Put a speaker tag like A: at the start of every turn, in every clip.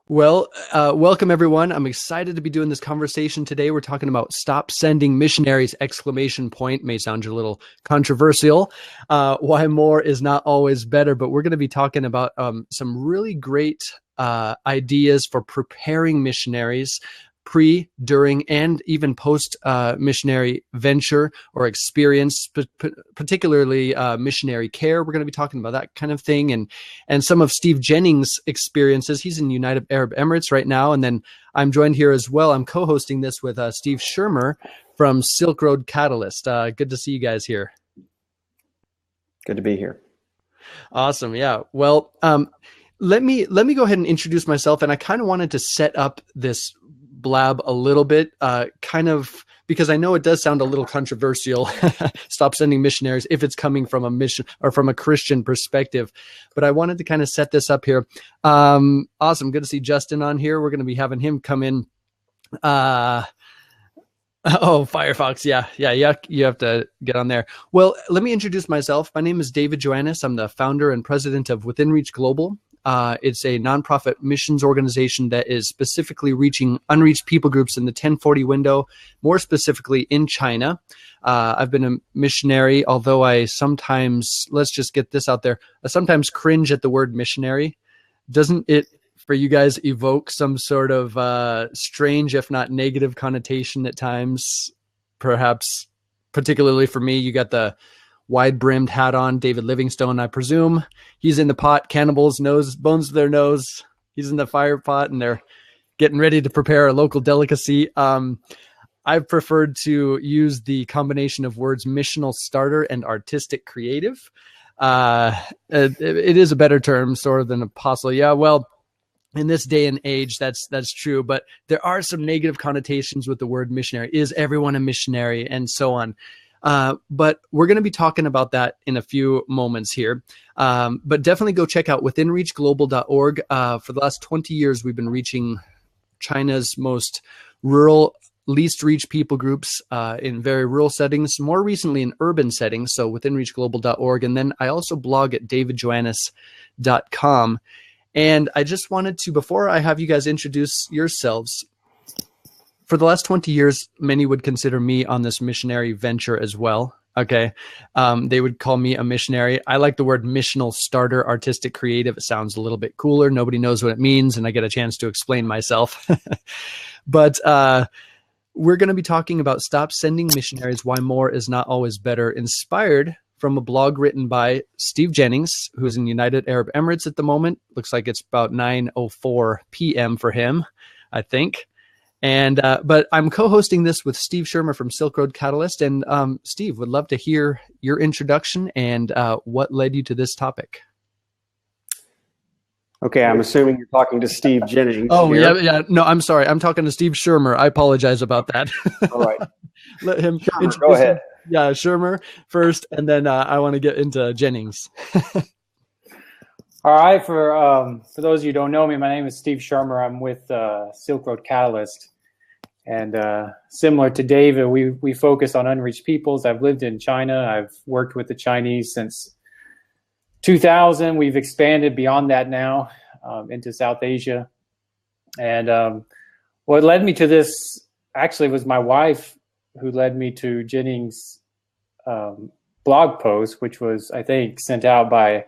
A: Welcome everyone. I'm excited to be doing this conversation today. We're talking about stop sending missionaries, exclamation point. May sound a little controversial. Why more is not always better, but we're going to be talking about some really great ideas for preparing missionaries pre, during, and even post missionary venture or experience, particularly missionary care. We're going to be talking about that kind of thing, and some of Steve Jennings' experiences. He's in United Arab Emirates right now, and then I'm joined here as well. I'm co-hosting this with Steve Shermer from Silk Road Catalyst. Good to see you guys here.
B: Good to be here.
A: Awesome. Yeah. Well, let me go ahead and introduce myself, and I kind of wanted to set up this blab a little bit, kind of because I know it does sound a little controversial. Stop sending missionaries if it's coming from a mission or from a Christian perspective. But I wanted to kind of set this up here. Awesome. Good to see Justin on here. We're going to be having him come in. Oh, Firefox. Yeah. You have to get on there. Well, let me introduce myself. My name is David Joannis. I'm the founder and president of Within Reach Global. It's a nonprofit missions organization that is specifically reaching unreached people groups in the 1040 window, more specifically in China. I've been a missionary, although I sometimes, let's just get this out there, I sometimes cringe at the word missionary. Doesn't it, for you guys, evoke some sort of strange, if not negative connotation at times? Perhaps, particularly for me, you got the wide-brimmed hat on, David Livingstone, I presume. He's in the pot, cannibals, bones to their nose. He's in the fire pot, and they're getting ready to prepare a local delicacy. I've preferred to use the combination of words missional starter and artistic creative. It is a better term, sort of, than apostle. Yeah, well, in this day and age, that's true, but there are some negative connotations with the word missionary. Is everyone a missionary? And so on. But we're going to be talking about that in a few moments here. But definitely go check out withinreachglobal.org. For the last 20 years, we've been reaching China's most rural, least reached people groups in very rural settings, more recently in urban settings. So withinreachglobal.org. And then I also blog at davidjoannis.com. And I just wanted to, before I have you guys introduce yourselves, for the last 20 years, many would consider me on this missionary venture as well. Okay. They would call me a missionary. I like the word missional starter, artistic creative. It sounds a little bit cooler. Nobody knows what it means, and I get a chance to explain myself. But we're going to be talking about stop sending missionaries, why more is not always better, inspired from a blog written by Steve Jennings, who's in United Arab Emirates at the moment. Looks like it's about 9:04 p.m. for him, I think. And but I'm co-hosting this with Steve Shermer from Silk Road Catalyst. And Steve, would love to hear your introduction and what led you to this topic.
B: Okay, I'm assuming you're talking to Steve Jennings.
A: Oh, here. Yeah. No, I'm sorry. I'm talking to Steve Shermer. I apologize about that.
B: All right.
A: Let him
B: Shermer, go ahead.
A: Yeah, Shermer first, and then I want to get into Jennings.
C: All right, for those of you who don't know me, my name is Steve Shermer. I'm with Silk Road Catalyst. And similar to David, we focus on unreached peoples. I've lived in China. I've worked with the Chinese since 2000. We've expanded beyond that now into South Asia. And what led me to this actually was my wife, who led me to Jennings' blog post, which was, I think, sent out by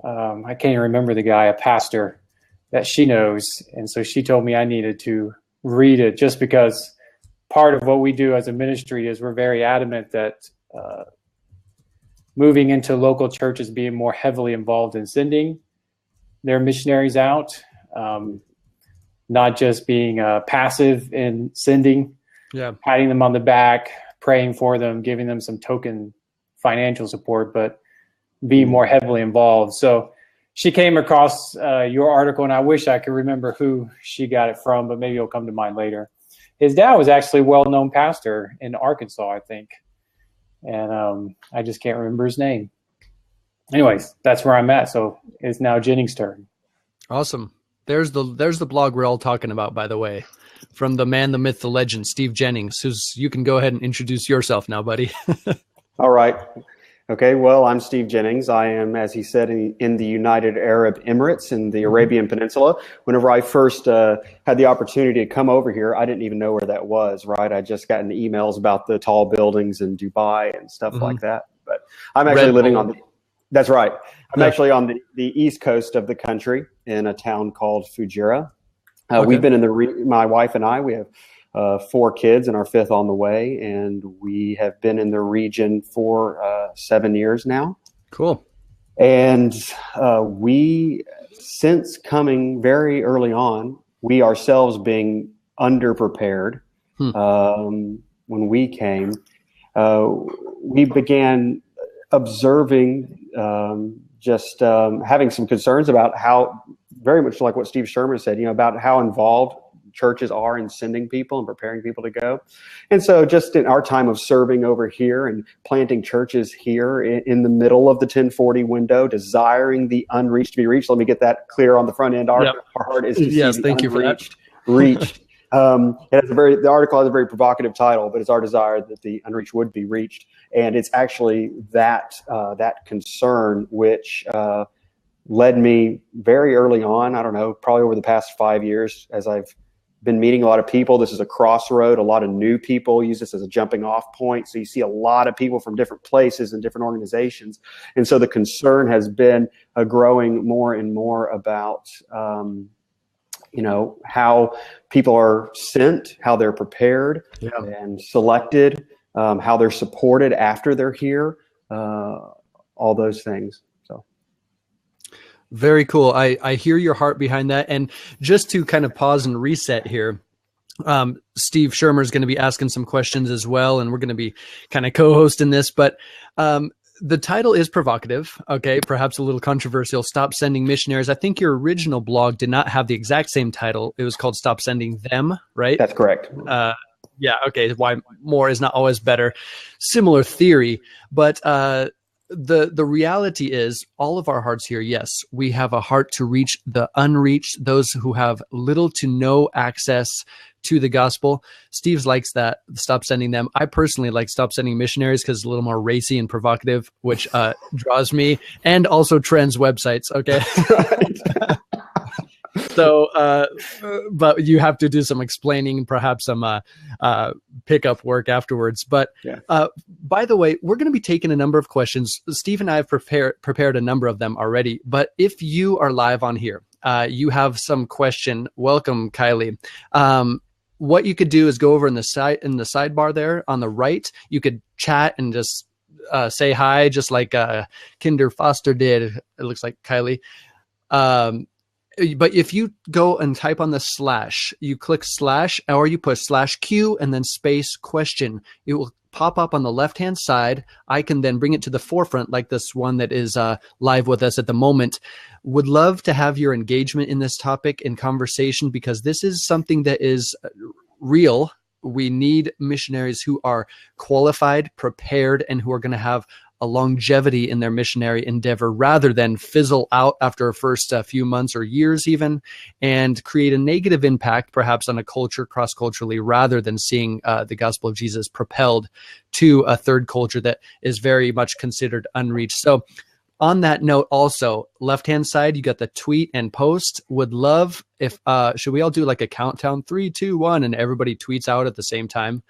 C: I can't even remember the guy, a pastor that she knows. And so she told me I needed to read it, just because part of what we do as a ministry is we're very adamant that moving into local churches, being more heavily involved in sending their missionaries out, not just being passive in sending, patting them on the back, praying for them, giving them some token financial support, but be more heavily involved. So she came across your article, and I wish I could remember who she got it from, but maybe it'll come to mind later. His dad was actually a well-known pastor in Arkansas, I think. And I just can't remember his name. Anyways, that's where I'm at. So it's now Jennings' turn.
A: Awesome. There's the blog we're all talking about, by the way, from the man, the myth, the legend, Steve Jennings, you can go ahead and introduce yourself now, buddy.
B: All right. Okay, well, I'm Steve Jennings. I am, as he said, in the United Arab Emirates in the Arabian Peninsula. Whenever I first had the opportunity to come over here, I didn't even know where that was, right? I just gotten emails about the tall buildings in Dubai and stuff like that. But I'm actually
A: Red
B: living
A: Bull.
B: on the, that's right. I'm
A: Yeah.
B: actually on the east coast of the country in a town called Fujairah.
A: Okay.
B: We've been in my wife and I, we have 4 kids and our 5th on the way, and we have been in the region for 7 years now.
A: Cool.
B: And we, since coming very early on, we ourselves being underprepared when we came, we began observing, having some concerns about how, very much like what Steve Sherman said, about how involved churches are in sending people and preparing people to go. And so just in our time of serving over here and planting churches here in the middle of the 1040 window, desiring the unreached to be reached. Let me get that clear on the front end. Our heart is to see the
A: thank you for that.
B: reached. The article has a very provocative title, but it's our desire that the unreached would be reached. And it's actually that concern which led me very early on, I don't know, probably over the past 5 years, as I've been meeting a lot of people. This is a crossroad. A lot of new people use this as a jumping off point. So you see a lot of people from different places and different organizations. And so the concern has been growing more and more about, how people are sent, how they're prepared and selected, how they're supported after they're here, all those things.
A: Very cool. I hear your heart behind that. And just to kind of pause and reset here, Steve Shermer is going to be asking some questions as well, and we're going to be kind of co-hosting this. But the title is provocative, okay, perhaps a little controversial. Stop Sending Missionaries. I think your original blog did not have the exact same title. It was called Stop Sending Them, right?
B: That's correct.
A: Yeah, okay. Why more is not always better. Similar theory, but the reality is all of our hearts here, yes, we have a heart to reach the unreached, those who have little to no access to the gospel. Steve's likes that, Stop Sending Them. I personally like Stop Sending Missionaries because it's a little more racy and provocative, which draws me, and also trends websites, okay? So, but you have to do some explaining, perhaps some pickup work afterwards. But by the way, we're going to be taking a number of questions. Steve and I have prepared a number of them already. But if you are live on here, you have some question, welcome, Kylie. What you could do is go over in the sidebar there on the right. You could chat and just say hi, just like Kinder Foster did. It looks like Kylie. But if you go and type on the slash, you click slash, or you push /Q and then space question, it will pop up on the left-hand side. I can then bring it to the forefront, like this one that is live with us at the moment. Would love to have your engagement in this topic and conversation, because this is something that is real. We need missionaries who are qualified, prepared, and who are going to have a longevity in their missionary endeavor, rather than fizzle out after a first few months or years even, and create a negative impact perhaps on a culture cross-culturally, rather than seeing the gospel of Jesus propelled to a third culture that is very much considered unreached. So on that note, also left-hand side, you got the tweet and post. Would love if, should we all do like a countdown, 3, 2, 1, and everybody tweets out at the same time?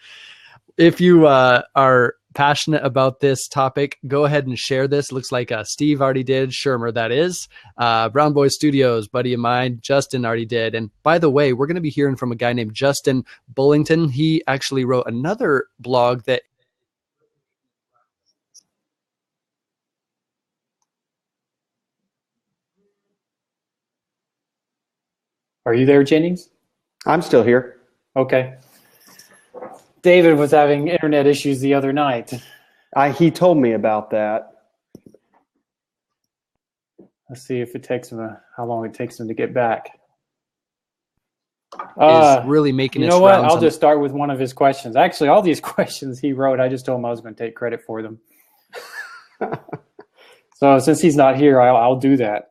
A: If you are passionate about this topic, go ahead and share this. Looks like Steve already did. Shermer, that is. Brown Boy Studios, buddy of mine. Justin already did. And by the way, we're going to be hearing from a guy named Justin Bullington. He actually wrote another blog that...
C: Are you there, Jennings?
B: I'm still here.
C: Okay. David was having internet issues the other night.
B: He told me about that.
C: Let's see if it takes him how long it takes him to get back.
A: Is really making
C: you
A: its
C: know what?
A: rounds
C: I'll just start with one of his questions. Actually, all these questions he wrote, I just told him I was going to take credit for them. So since he's not here, I'll do that.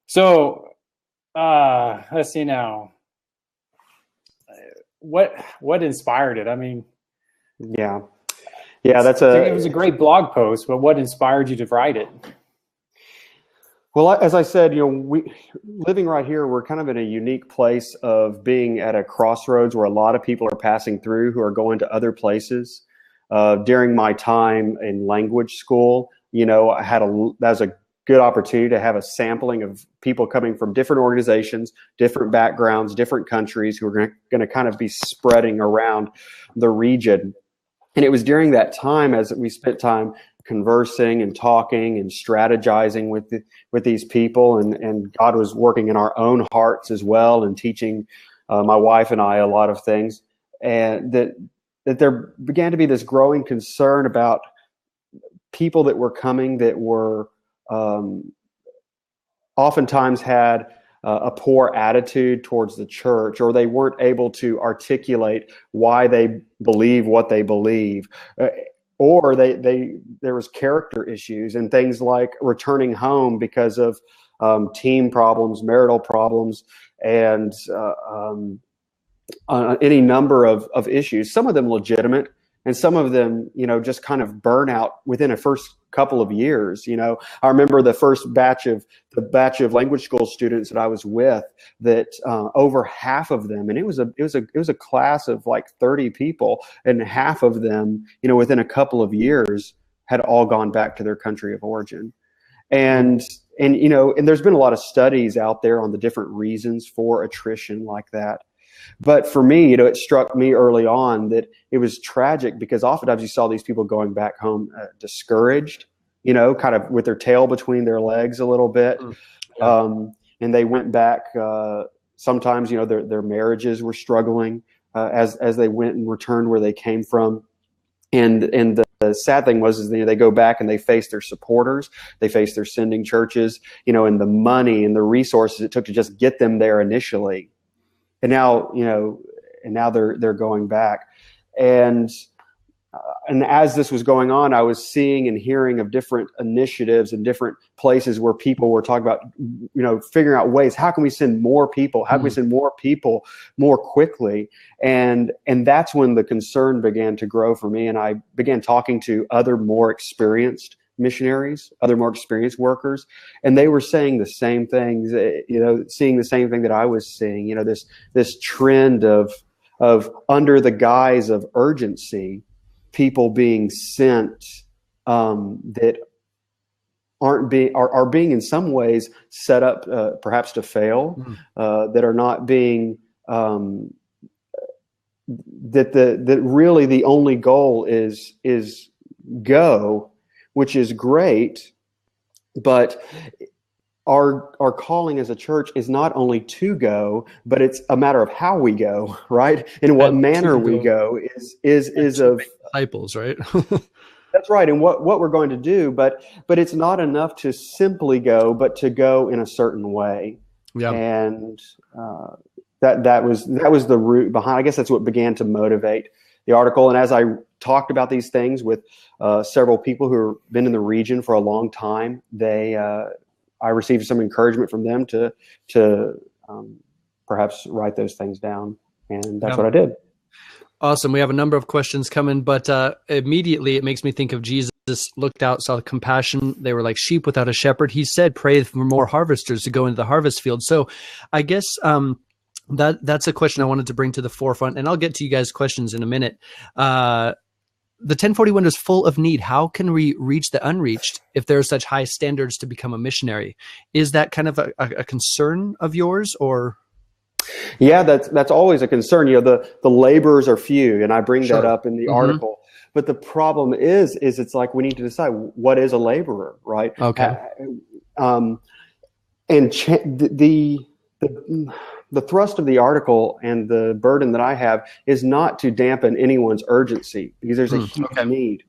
C: So let's see now. What inspired it? I mean,
B: Yeah. Yeah,
C: It was a great blog post, but what inspired you to write it?
B: Well, as I said, we living right here, we're kind of in a unique place of being at a crossroads where a lot of people are passing through who are going to other places. During my time in language school, that was a good opportunity to have a sampling of people coming from different organizations, different backgrounds, different countries who are going to kind of be spreading around the region. And it was during that time, as we spent time conversing and talking and strategizing with these people, and God was working in our own hearts as well, and teaching my wife and I a lot of things, and that there began to be this growing concern about people that were coming that were oftentimes had a poor attitude towards the church, or they weren't able to articulate why they believe what they believe, or there was character issues and things like returning home because of teen problems, marital problems, and any number of issues. Some of them legitimate, and some of them, just kind of burn out within a first couple of years. I remember the batch of language school students that I was with, that over half of them, and it was a class of like 30 people, and half of them, within a couple of years, had all gone back to their country of origin. And there's been a lot of studies out there on the different reasons for attrition like that. But for me, it struck me early on that it was tragic, because oftentimes you saw these people going back home discouraged, kind of with their tail between their legs a little bit. And they went back. Sometimes, their marriages were struggling as they went and returned where they came from. And the sad thing was they go back and they face their supporters, they face their sending churches, and the money and the resources it took to just get them there initially. And now, they're going back. And as this was going on, I was seeing and hearing of different initiatives and different places where people were talking about, figuring out ways, how can we send more people? How can we send more people more quickly? And that's when the concern began to grow for me. And I began talking to other more experienced missionaries, other more experienced workers, and they were saying the same things, seeing the same thing that I was seeing, this trend of under the guise of urgency, people being sent that are being in some ways set up perhaps to fail, that are not being that really the only goal is go, which is great, but our calling as a church is not only to go, but it's a matter of how we go, right? In what manner we go is of
A: disciples, right?
B: That's right, and what we're going to do, but it's not enough to simply go, but to go in a certain way. Yeah. And that was the root behind. I guess that's what began to motivate the article. And as I talked about these things with several people who have been in the region for a long time, I received some encouragement from them to perhaps write those things down, and that's what I did.
A: Awesome. We have a number of questions coming, but immediately it makes me think of Jesus looked out, saw compassion. They were like sheep without a shepherd. He said, pray for more harvesters to go into the harvest field. So I guess that's a question I wanted to bring to the forefront, and I'll get to you guys' questions in a minute. The 1041 is full of need. How can we reach the unreached if there are such high standards to become a missionary? Is that kind of a concern of yours, or?
B: Yeah, that's always a concern. The laborers are few, and I bring that up in the article. But the problem is it's like we need to decide what is a laborer, right? Okay. And the thrust of the article and the burden that I have is not to dampen anyone's urgency, because there's a huge need.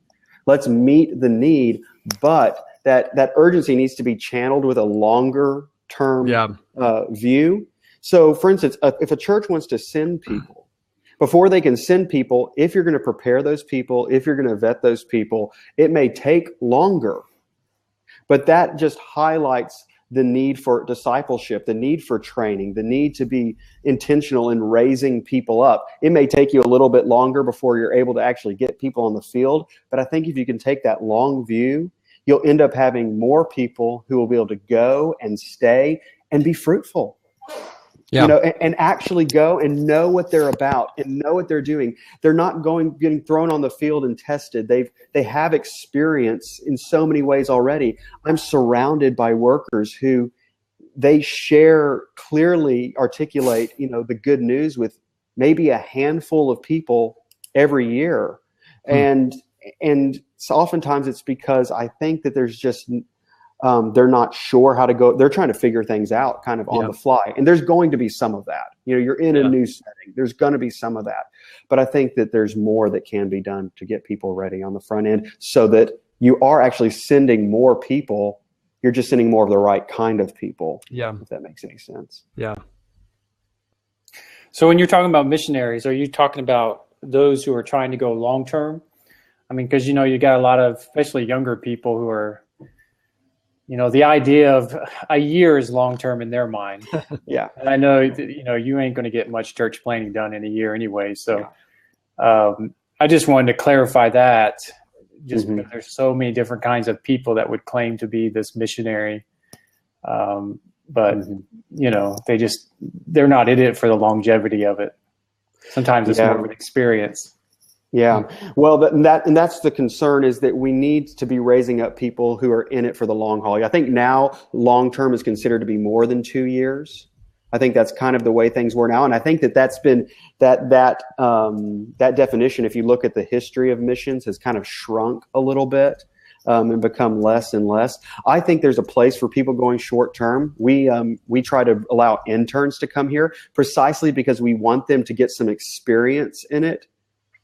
B: Let's meet the need, but that urgency needs to be channeled with a longer term view. So, for instance, if a church wants to send people, before they can send people, if you're going to prepare those people, if you're going to vet those people, it may take longer. But that just highlights the need for discipleship, the need for training, the need to be intentional in raising people up. It may take you a little bit longer before you're able to actually get people on the field, but I think if you can take that long view, you'll end up having more people who will be able to go and stay and be fruitful.
A: Yeah.
B: You know, and actually go and know what they're about and know what they're doing. They're not getting thrown on the field and tested. They have experience in so many ways already. I'm surrounded by workers who they clearly articulate, you know, the good news with maybe a handful of people every year. And so oftentimes it's because I think that there's just they're not sure how to go. They're trying to figure things out kind of on the fly. And there's going to be some of that. You know, you're in a new setting. There's going to be some of that. But I think that there's more that can be done to get people ready on the front end so that you are actually sending more people. You're just sending more of the right kind of people. Yeah. If that makes any sense.
A: Yeah.
C: So when you're talking about missionaries, are you talking about those who are trying to go long-term? I mean, because, you know, you got a lot of, especially younger people who are, you know, the idea of a year is long-term in their mind.
B: Yeah.
C: And I know, you know, you ain't going to get much church planting done in a year anyway. So I just wanted to clarify that just because there's so many different kinds of people that would claim to be this missionary. But, you know, they're not in it for the longevity of it. Sometimes it's more of an experience.
B: Yeah. Well, that's the concern, is that we need to be raising up people who are in it for the long haul. I think now long-term is considered to be more than 2 years. I think that's kind of the way things were now. And I think that's been that definition, if you look at the history of missions, has kind of shrunk a little bit and become less and less. I think there's a place for people going short term. We try to allow interns to come here precisely because we want them to get some experience in it,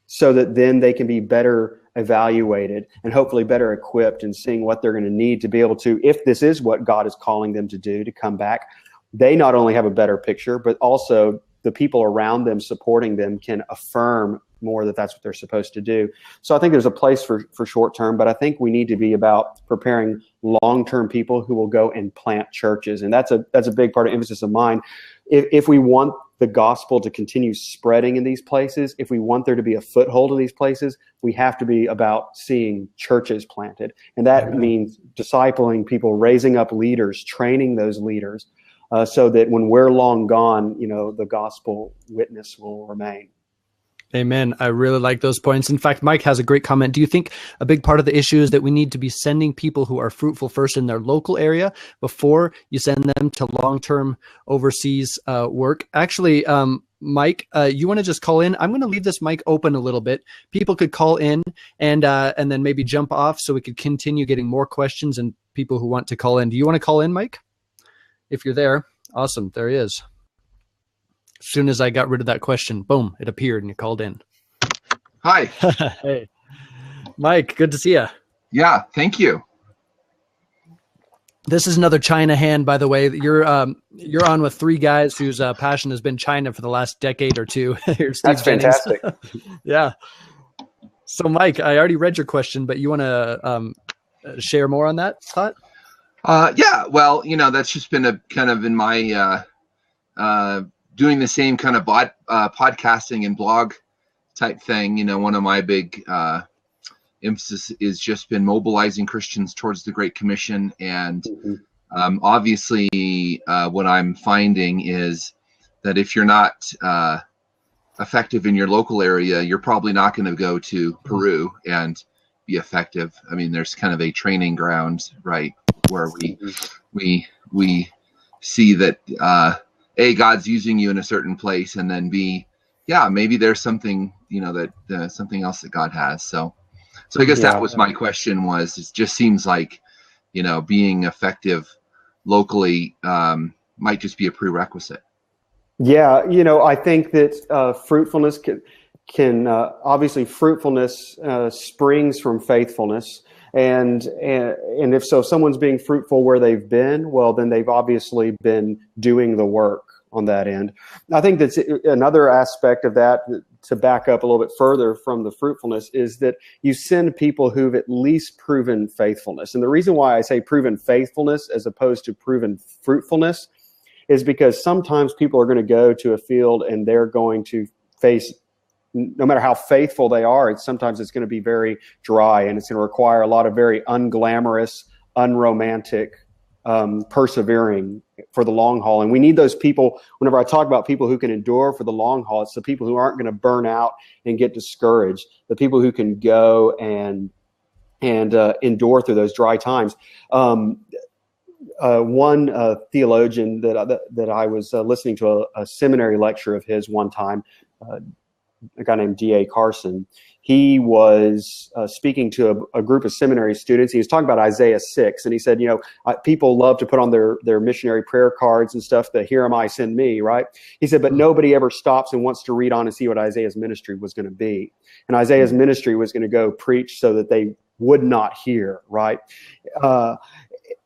B: so that then they can be better evaluated and hopefully better equipped in seeing what they're going to need to be able to, if this is what God is calling them to do, to come back. They not only have a better picture, but also the people around them supporting them can affirm more that that's what they're supposed to do. So I think there's a place for short term, but I think we need to be about preparing long-term people who will go and plant churches. And that's a big part of emphasis of mine. If we want the gospel to continue spreading in these places, if we want there to be a foothold in these places, we have to be about seeing churches planted. And that means discipling people, raising up leaders, training those leaders, so that when we're long gone, you know, the gospel witness will remain.
A: Amen. I really like those points. In fact, Mike has a great comment. Do you think a big part of the issue is that we need to be sending people who are fruitful first in their local area before you send them to long-term overseas work? Actually, Mike, you want to just call in? I'm going to leave this mic open a little bit. People could call in and then maybe jump off so we could continue getting more questions and people who want to call in. Do you want to call in, Mike? If you're there. Awesome. There he is. As soon as I got rid of that question, boom, it appeared and you called in.
D: Hi.
A: Hey, Mike, good to see you.
D: Yeah, thank you.
A: This is another China hand, by the way. You're on with three guys whose passion has been China for the last decade or two. Here's Steve
B: That's
A: Jennings.
B: fantastic.
A: Yeah. So, Mike, I already read your question, but you want to share more on that thought?
D: Yeah, well, you know, that's just been a kind of in my doing the same kind of podcasting and blog type thing. You know, one of my big emphasis is just been mobilizing Christians towards the Great Commission. And obviously what I'm finding is that if you're not effective in your local area, you're probably not going to go to Peru and be effective. I mean, there's kind of a training ground, right, where we see that A, God's using you in a certain place, and then B, yeah, maybe there's something, you know, that something else that God has. So I guess that was my question. Was it just seems like, you know, being effective locally might just be a prerequisite. Yeah,
B: you know, I think that fruitfulness can obviously fruitfulness springs from faithfulness. And if so, if someone's being fruitful where they've been, well, then they've obviously been doing the work on that end. I think that's another aspect of that to back up a little bit further from the fruitfulness, is that you send people who've at least proven faithfulness. And the reason why I say proven faithfulness as opposed to proven fruitfulness is because sometimes people are going to go to a field and they're going to face, no matter how faithful they are, sometimes it's going to be very dry, and it's going to require a lot of very unglamorous, unromantic persevering for the long haul. And we need those people. Whenever I talk about people who can endure for the long haul, it's the people who aren't going to burn out and get discouraged, the people who can go and endure through those dry times. One theologian that I was listening to a seminary lecture of his one time, a guy named D.A. Carson. He was speaking to a group of seminary students. He was talking about Isaiah 6, and he said, people love to put on their missionary prayer cards and stuff, the "Here am I, send me," right? He said, but nobody ever stops and wants to read on and see what Isaiah's ministry was going to be. And Isaiah's ministry was going to go preach so that they would not hear, right?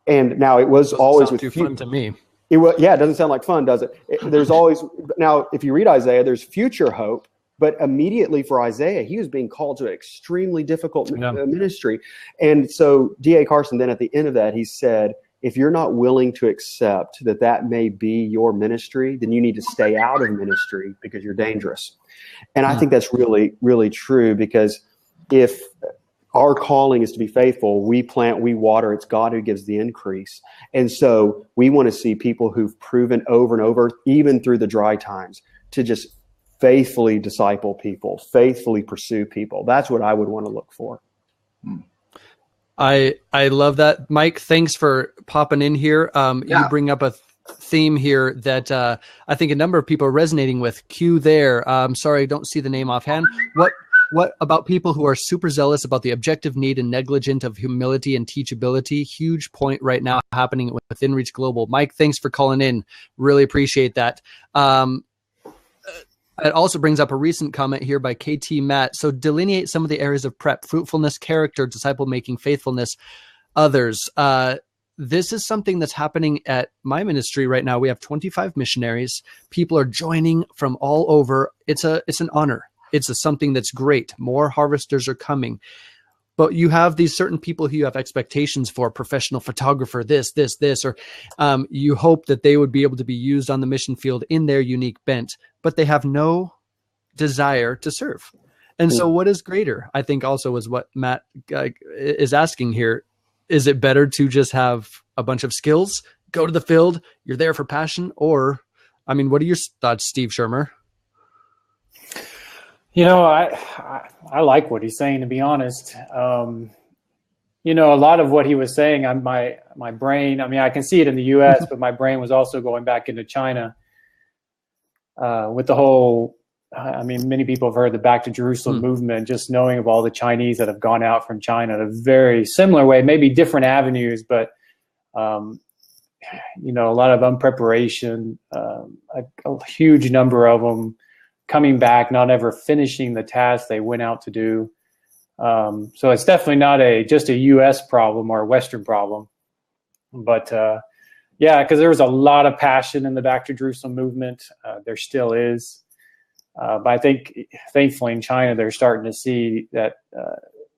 B: And now it was always with
A: fun to me.
B: It doesn't sound like fun, does it? There's always, now if you read Isaiah, there's future hope. But immediately for Isaiah, he was being called to an extremely difficult ministry. And so D.A. Carson, then at the end of that, he said, if you're not willing to accept that may be your ministry, then you need to stay out of ministry because you're dangerous. And I think that's really, really true, because if our calling is to be faithful, we plant, we water, it's God who gives the increase. And so we want to see people who've proven over and over, even through the dry times, to just faithfully disciple people, faithfully pursue people. That's what I would want to look for.
A: I love that. Mike, thanks for popping in here. You bring up a theme here that I think a number of people are resonating with. Q there. Sorry, I don't see the name offhand. What about people who are super zealous about the objective need and negligent of humility and teachability? Huge point right now happening within Reach Global. Mike, thanks for calling in. Really appreciate that. It also brings up a recent comment here by KT Matt. So delineate some of the areas of prep: fruitfulness, character, disciple-making, faithfulness, others. This is something that's happening at my ministry right now. We have 25 missionaries. People are joining from all over. It's an honor. It's something that's great. More harvesters are coming. But you have these certain people who you have expectations for: professional photographer, this, or you hope that they would be able to be used on the mission field in their unique bent, but they have no desire to serve. And so what is greater, I think also is what Matt is asking here. Is it better to just have a bunch of skills, go to the field, you're there for passion? Or, I mean, what are your thoughts, Steve Shermer?
C: I like what he's saying, to be honest. A lot of what he was saying, my brain, I mean, I can see it in the U.S., but my brain was also going back into China with the whole, many people have heard the Back to Jerusalem movement, just knowing of all the Chinese that have gone out from China in a very similar way, maybe different avenues, but, a lot of unpreparation, a huge number of them coming back, not ever finishing the task they went out to do. So it's definitely not just a U.S. problem or a Western problem. But because there was a lot of passion in the Back to Jerusalem movement. There still is. But I think, thankfully, in China, they're starting to see that,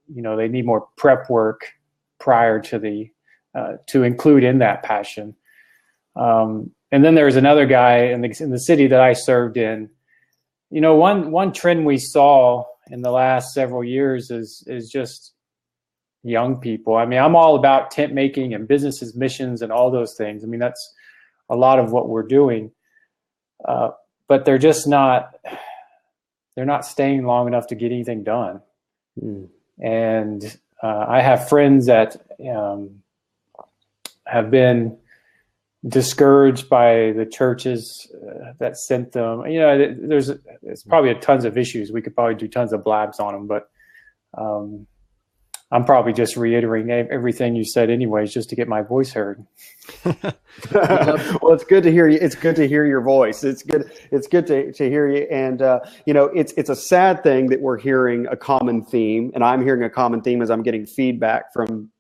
C: they need more prep work prior to to include in that passion. And then there's another guy in the city that I served in. One trend we saw in the last several years is just young people. I mean, I'm all about tent making and businesses, missions, and all those things. I mean, that's a lot of what we're doing. But they're just they're not staying long enough to get anything done. And I have friends that have been discouraged by the churches that sent them. There's probably tons of issues. We could probably do tons of blabs on them, but I'm probably just reiterating everything you said anyways, just to get my voice heard.
B: Well, it's good to hear you. It's good to hear your voice. It's good to hear you. And, it's a sad thing that we're hearing a common theme, and I'm hearing a common theme as I'm getting feedback from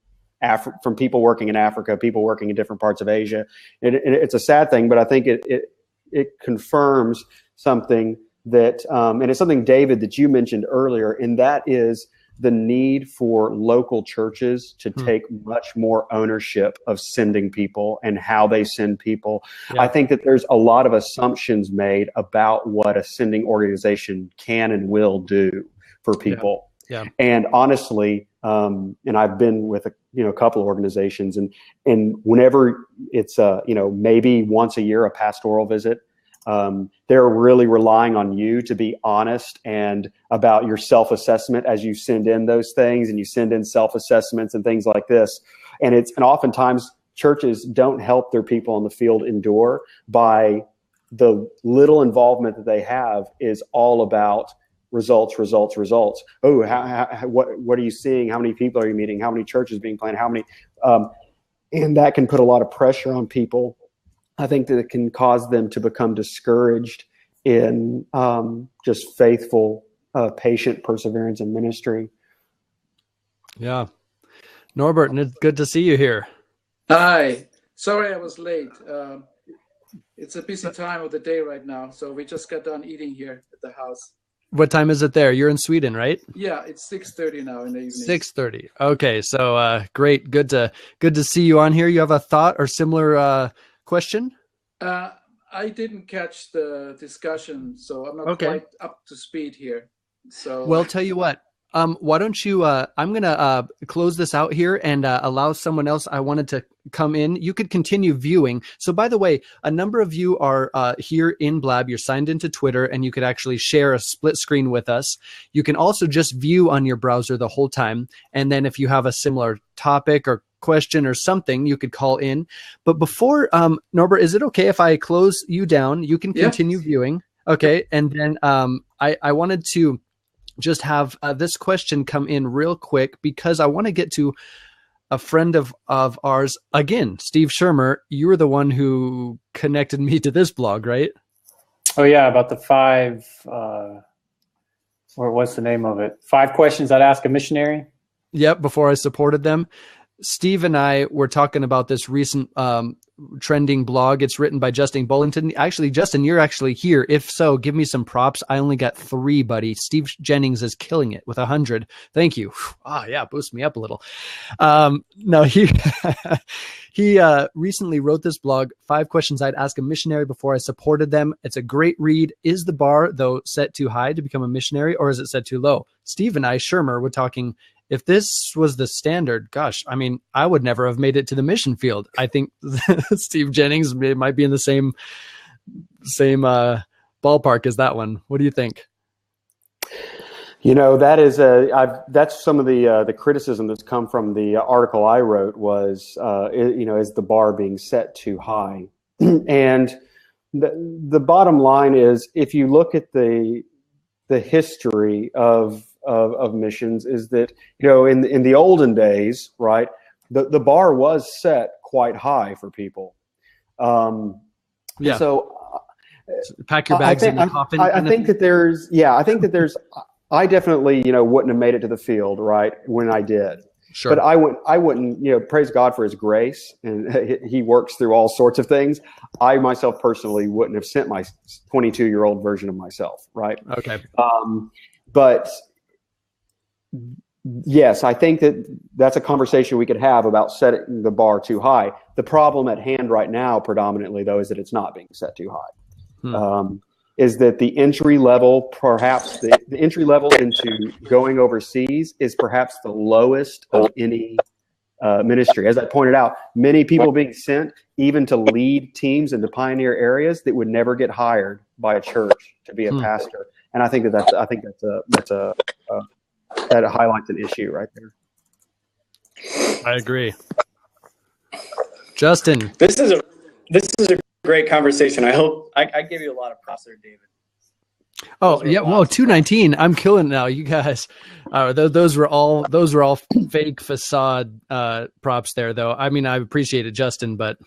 B: people working in Africa, people working in different parts of Asia. It's a sad thing, but I think it confirms something that, and it's something, David, that you mentioned earlier, and that is the need for local churches to take much more ownership of sending people and how they send people.
A: Yeah.
B: I think that there's a lot of assumptions made about what a sending organization can and will do for people.
A: Yeah.
B: And honestly, and I've been with a couple of organizations, and whenever it's maybe once a year a pastoral visit, they're really relying on you to be honest and about your self-assessment as you send in those things, and you send in self-assessments and things like this. And oftentimes churches don't help their people in the field endure by the little involvement that they have is all about results. Oh, what are you seeing? How many people are you meeting? How many churches being planted? How many? And that can put a lot of pressure on people. I think that it can cause them to become discouraged in just faithful, patient perseverance in ministry.
A: Yeah. Norbert, it's good to see you here.
E: Hi. Sorry I was late. It's a busy time of the day right now, so we just got done eating here at the house.
A: What time is it there? You're in Sweden, right?
E: Yeah, it's 6:30 now in the evening.
A: 6:30. Okay, so great. Good to see you on here. You have a thought or similar question?
E: I didn't catch the discussion, so I'm not quite up to speed here. So,
A: well, tell you what. Why don't you? I'm gonna close this out here and allow someone else. I wanted to come in. You could continue viewing. So, by the way, a number of you are here in Blab. You're signed into Twitter, and you could actually share a split screen with us. You can also just view on your browser the whole time, and then if you have a similar topic or question or something, you could call in. But before, Norbert, is it okay if I close you down? You can continue viewing. Okay, and then I wanted to just have this question come in real quick because I want to get to a friend of ours. Again, Steve Shermer, you were the one who connected me to this blog, right?
C: Oh, yeah, about the 5, or what's the name of it? 5 questions I'd ask a missionary?
A: Yep, before I supported them. Steve and I were talking about this recent trending blog. It's written by Justin Bullington. Actually, Justin, you're actually here. If so, give me some props. I only got 3, buddy. Steve Jennings is killing it with 100. Thank you. Yeah, boost me up a little. No, he he recently wrote this blog, 5 questions I'd ask a missionary before I supported them. It's a great read. Is the bar, though, set too high to become a missionary, or is it set too low? Steve and I, Shermer, were talking, if this was the standard, gosh, I mean, I would never have made it to the mission field. I think Steve Jennings might be in the same ballpark as that one. What do you think?
B: That is that's some of the criticism that's come from the article I wrote was, is the bar being set too high? And the bottom line is, if you look at the history of missions, is that in the olden days, right, the bar was set quite high for people. So
A: pack your bags in the coffin.
B: I think that there's I definitely wouldn't have made it to the field right when I did.
A: Sure.
B: But I wouldn't praise God for His grace, and He works through all sorts of things. I myself personally wouldn't have sent my 22-year-old version of myself, right?
A: Okay.
B: But yes, I think that's a conversation we could have about setting the bar too high. The problem at hand right now, predominantly, though, is that it's not being set too high. Is that the entry level, perhaps the entry level into going overseas is perhaps the lowest of any ministry. As I pointed out, many people being sent even to lead teams into pioneer areas that would never get hired by a church to be a pastor. And I think that highlights an issue right there.
A: I agree. Justin,
F: this is a great conversation. I hope I gave you a lot of props there, David.
A: Oh yeah, whoa, 219. I'm killing now, you guys. Those were all fake facade props there, though. I mean, I appreciate it, Justin, but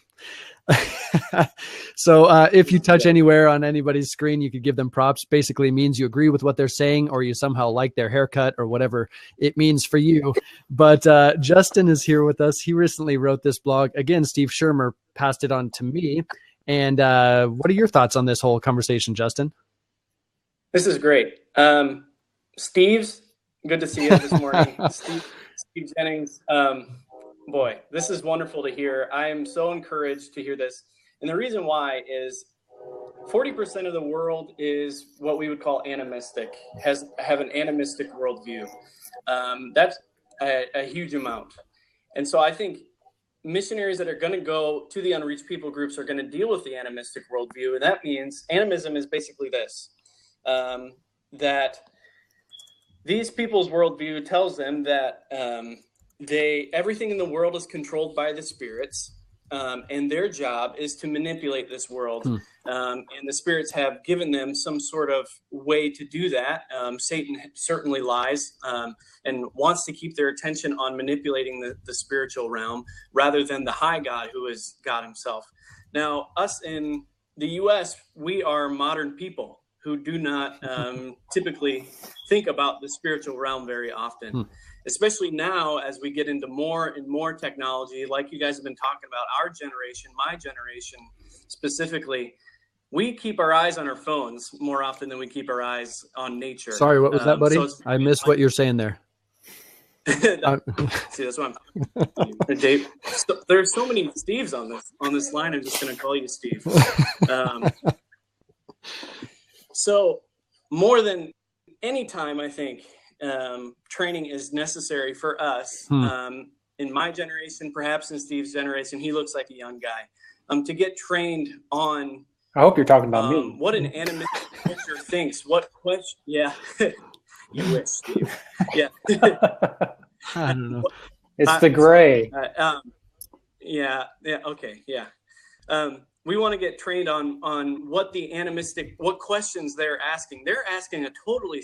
A: so if you touch anywhere on anybody's screen, you could give them props. Basically means you agree with what they're saying, or you somehow like their haircut, or whatever it means for you. But Justin is here with us. He recently wrote this blog. Again, Steve Shermer passed it on to me. And what are your thoughts on this whole conversation, Justin?
F: This is great. Steve's, good to see you this morning. Steve Jennings. Boy, this is wonderful to hear. I am so encouraged to hear this. And the reason why is 40% of the world is what we would call animistic, have an animistic worldview. That's a huge amount. And so I think missionaries that are going to go to the unreached people groups are going to deal with the animistic worldview. And that means animism is basically this, that these people's worldview tells them that everything in the world is controlled by the spirits, and their job is to manipulate this world. And the spirits have given them some sort of way to do that. Satan certainly lies and wants to keep their attention on manipulating the spiritual realm rather than the high God, who is God himself. Now, us in the U.S., we are modern people who do not typically think about the spiritual realm very often, especially now as we get into more and more technology, like you guys have been talking about, our generation, my generation specifically. We keep our eyes on our phones more often than we keep our eyes on nature.
A: Sorry, what was that, buddy? I missed what you're saying there.
F: See, that's what I'm Dave. There's so many Steves on this line. I'm just going to call you Steve. So more than any time, I think training is necessary for us. In my generation, perhaps in Steve's generation, he looks like a young guy. To get trained on.
C: I hope you're talking about me.
F: What an animistic culture thinks. What question? Yeah. You wish, Steve. Yeah.
A: I don't know.
C: It's the gray.
F: Yeah. Okay. Yeah. We want to get trained on what what questions they're asking. They're asking a totally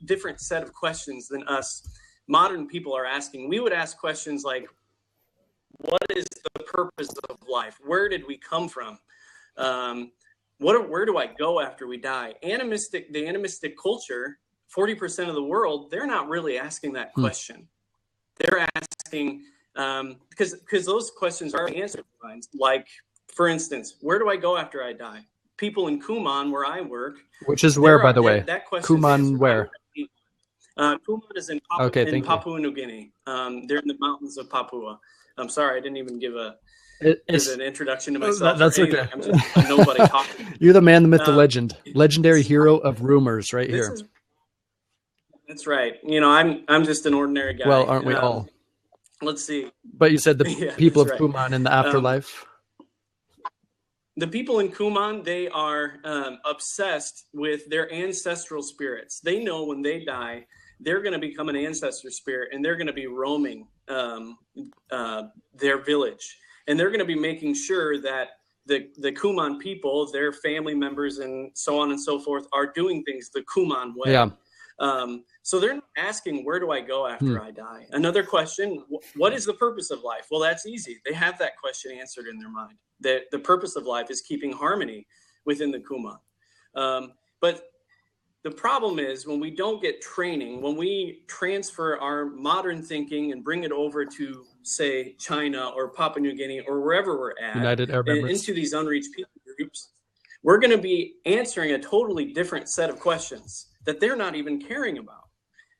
F: different set of questions than us modern people are asking. We would ask questions like, what is the purpose of life? Where did we come from? Where do I go after we die? The animistic culture, 40% of the world, they're not really asking that question. They're asking, because those questions are answered. Like, for instance, where do I go after I die? People in Kuman, where I work.
A: Which is where, by the way?
F: That question
A: Kuman, where?
F: Kuman is in Papua New Guinea. They're in the mountains of Papua. I'm sorry, I didn't even give an introduction to myself.
A: That's okay.
F: I'm just nobody talking.
A: You're the man, the myth, the legend. Legendary hero of rumors right here.
F: That's right. I'm just an ordinary guy.
A: Well, aren't we all?
F: Let's see.
A: But you said the people of Kuman in the afterlife.
F: The people in Kuman, they are obsessed with their ancestral spirits. They know when they die, they're going to become an ancestor spirit, and they're going to be roaming their village. And they're going to be making sure that the Kuman people, their family members and so on and so forth, are doing things the Kuman way.
A: Yeah.
F: So they're not asking, where do I go after I die? Another question, what is the purpose of life? Well, that's easy. They have that question answered in their mind. The purpose of life is keeping harmony within the Kuman. But the problem is when we don't get training, when we transfer our modern thinking and bring it over to, say, China or Papua New Guinea or wherever we're at,
A: United Arab Emirates,
F: into these unreached people groups, we're going to be answering a totally different set of questions that they're not even caring about.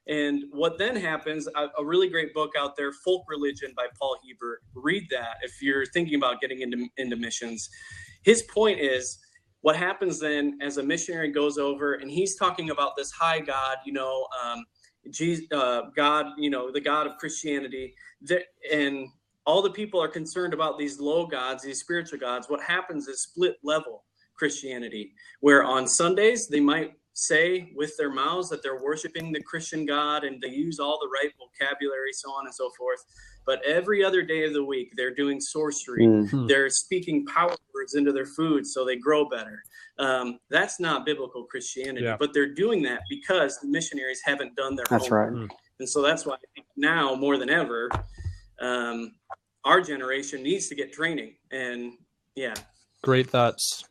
F: And what then happens, a really great book out there, Folk Religion by Paul Hebert. Read that if you're thinking about getting into missions. His point is, what happens then as a missionary goes over and he's talking about this high God, Jesus, God, the God of Christianity, and all the people are concerned about these low gods, these spiritual gods. What happens is split level Christianity, where on Sundays they might say with their mouths that they're worshiping the Christian God and they use all the right vocabulary, so on and so forth. But every other day of the week, they're doing sorcery. They're speaking power words into their food so they grow better. That's not biblical Christianity, but they're doing that because the missionaries haven't done their homework.
B: Right.
F: And so that's why I think now more than ever, our generation needs to get training. And
A: great thoughts.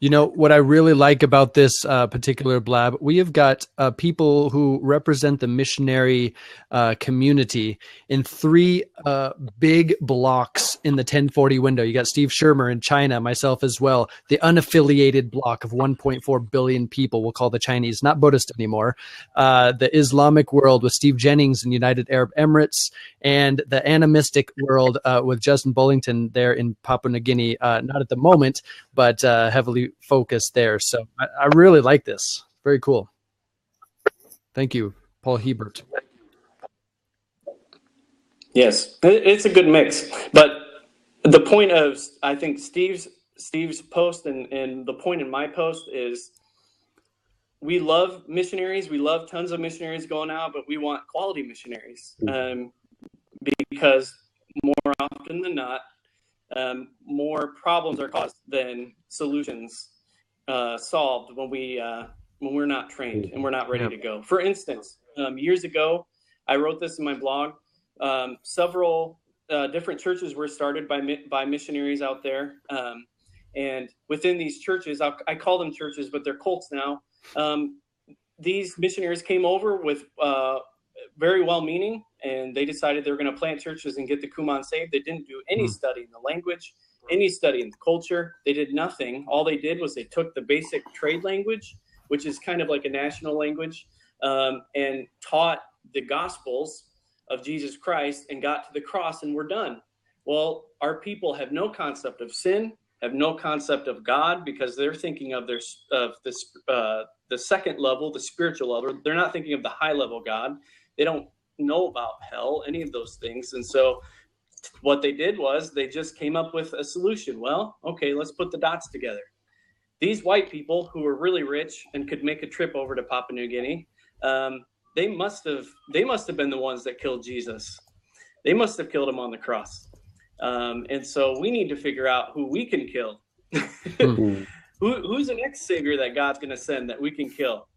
A: You know, what I really like about this particular blab, we have got people who represent the missionary community in three big blocks in the 1040 window. You got Steve Shermer in China, myself as well, the unaffiliated block of 1.4 billion people, we'll call the Chinese, not Buddhist anymore, the Islamic world with Steve Jennings in United Arab Emirates, and the animistic world with Justin Bullington there in Papua New Guinea, not at the moment, but heavily focused there. So I really like this. Very cool. Thank you, Paul Hebert.
F: Yes, it's a good mix. But the point of, I think, Steve's post and the point in my post is we love missionaries. We love tons of missionaries going out, but we want quality missionaries because more often than not, more problems are caused than solutions solved when we're not trained and we're not ready to go. For instance, years ago, I wrote this in my blog. Several different churches were started by missionaries out there, and within these churches, I call them churches, but they're cults now. These missionaries came over with very well-meaning, and they decided they were going to plant churches and get the Kuman saved. They didn't do any study in the language, any study in the culture. They did nothing. All they did was they took the basic trade language, which is kind of like a national language, and taught the Gospels of Jesus Christ and got to the cross, and we're done. Well, our people have no concept of sin, have no concept of God, because they're thinking of the second level, the spiritual level. They're not thinking of the high level God. They don't know about hell, any of those things. And so what they did was they just came up with a solution. Well, okay, let's put the dots together. These white people who were really rich and could make a trip over to Papua New Guinea, they must have been the ones that killed Jesus. They must have killed him on the cross. And so we need to figure out who we can kill. Who's the next savior that God's going to send that we can kill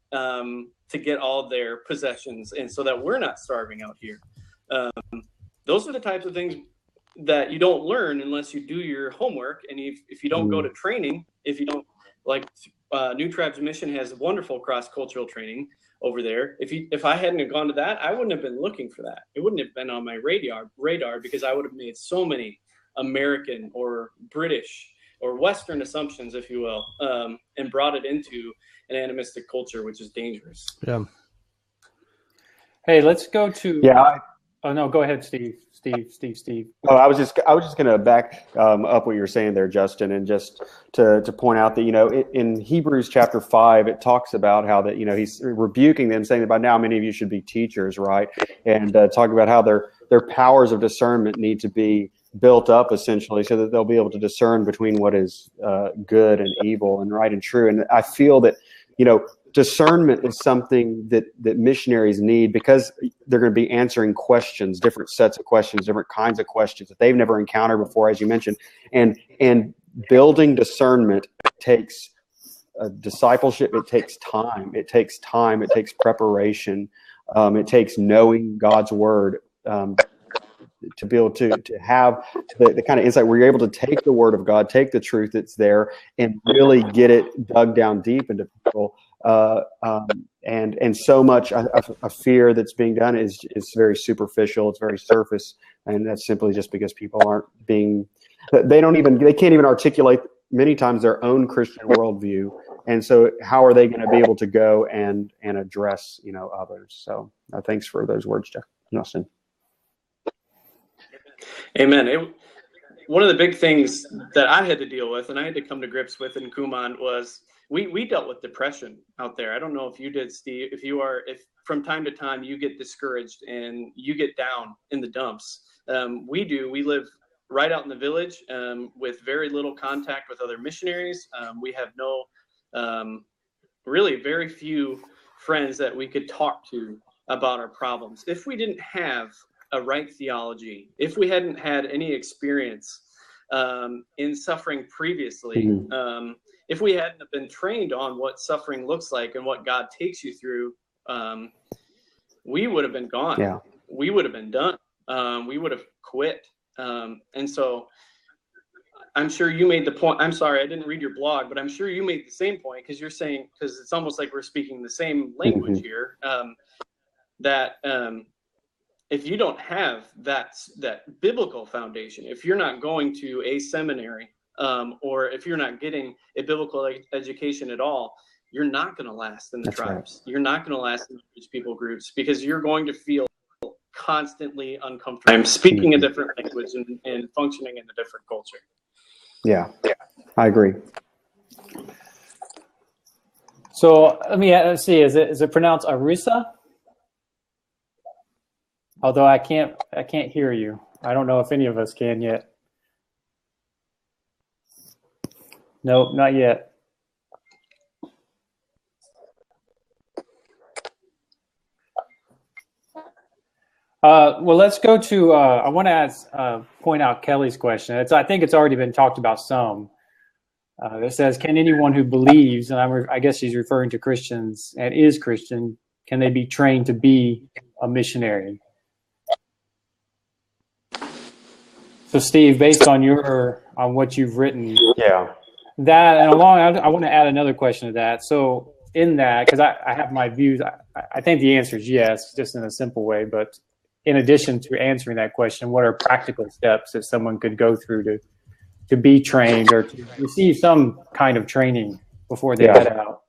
F: to get all their possessions, and so that we're not starving out here. Those are the types of things that you don't learn unless you do your homework. And if you don't go to training, if you don't, like New Tribes Mission has wonderful cross-cultural training over there. If I hadn't have gone to that, I wouldn't have been looking for that. It wouldn't have been on my radar because I would have made so many American or British or Western assumptions, if you will, and brought it into an animistic culture, which is dangerous.
A: Yeah.
C: Hey, let's go to.
B: Yeah.
C: Oh no, go ahead, Steve.
B: Oh, I was just going to back up what you were saying there, Justin, and just to point out that, you know, in Hebrews chapter 5, it talks about how that, you know, he's rebuking them, saying that by now many of you should be teachers, right? And talking about how their powers of discernment need to be built up, essentially, so that they'll be able to discern between what is good and evil and right and true. And I feel that, you know, discernment is something that missionaries need, because they're going to be answering questions, different sets of questions, different kinds of questions that they've never encountered before, as you mentioned. And building discernment takes discipleship. It takes time. It takes preparation. It takes knowing God's word to be able to have the kind of insight where you're able to take the word of God, take the truth that's there, and really get it dug down deep into people. And so much I fear that's being done is very superficial. It's very surface, and that's simply just because people they can't even articulate many times their own Christian worldview. And so how are they going to be able to go and address, you know, others? So thanks for those words, Justin.
F: Amen. One of the big things that I had to deal with, and I had to come to grips with in Kuman, was we dealt with depression out there. I don't know if you did, Steve. If from time to time you get discouraged and you get down in the dumps, we do. We live right out in the village with very little contact with other missionaries. We have really very few friends that we could talk to about our problems. If we didn't have a right theology, if we hadn't had any experience in suffering previously, if we hadn't been trained on what suffering looks like and what God takes you through, we would have been gone.
B: Yeah.
F: We would have been done. We would have quit. And so I'm sure you made the point. I'm sorry, I didn't read your blog, but I'm sure you made the same point, because you're saying, because it's almost like we're speaking the same language here, that if you don't have that biblical foundation, if you're not going to a seminary, or if you're not getting a biblical education at all, you're not going to last in the tribes. Right. You're not going to last in the people groups, because you're going to feel constantly uncomfortable. I'm speaking a different language and functioning in a different culture.
B: Yeah, I agree.
C: So let's see. Is it pronounced Arisa? Although I can't hear you. I don't know if any of us can yet. No, not yet. Well, let's go to. I want to point out Kelly's question. I think it's already been talked about some. It says, "Can anyone who believes," and I guess she's referring to Christians and is Christian, can they be trained to be a missionary? So, Steve, based on what you've written, that and I want to add another question to that. So, in that, because I have my views, I think the answer is yes, just in a simple way, but. In addition to answering that question, what are practical steps that someone could go through to be trained or to receive some kind of training before they head out?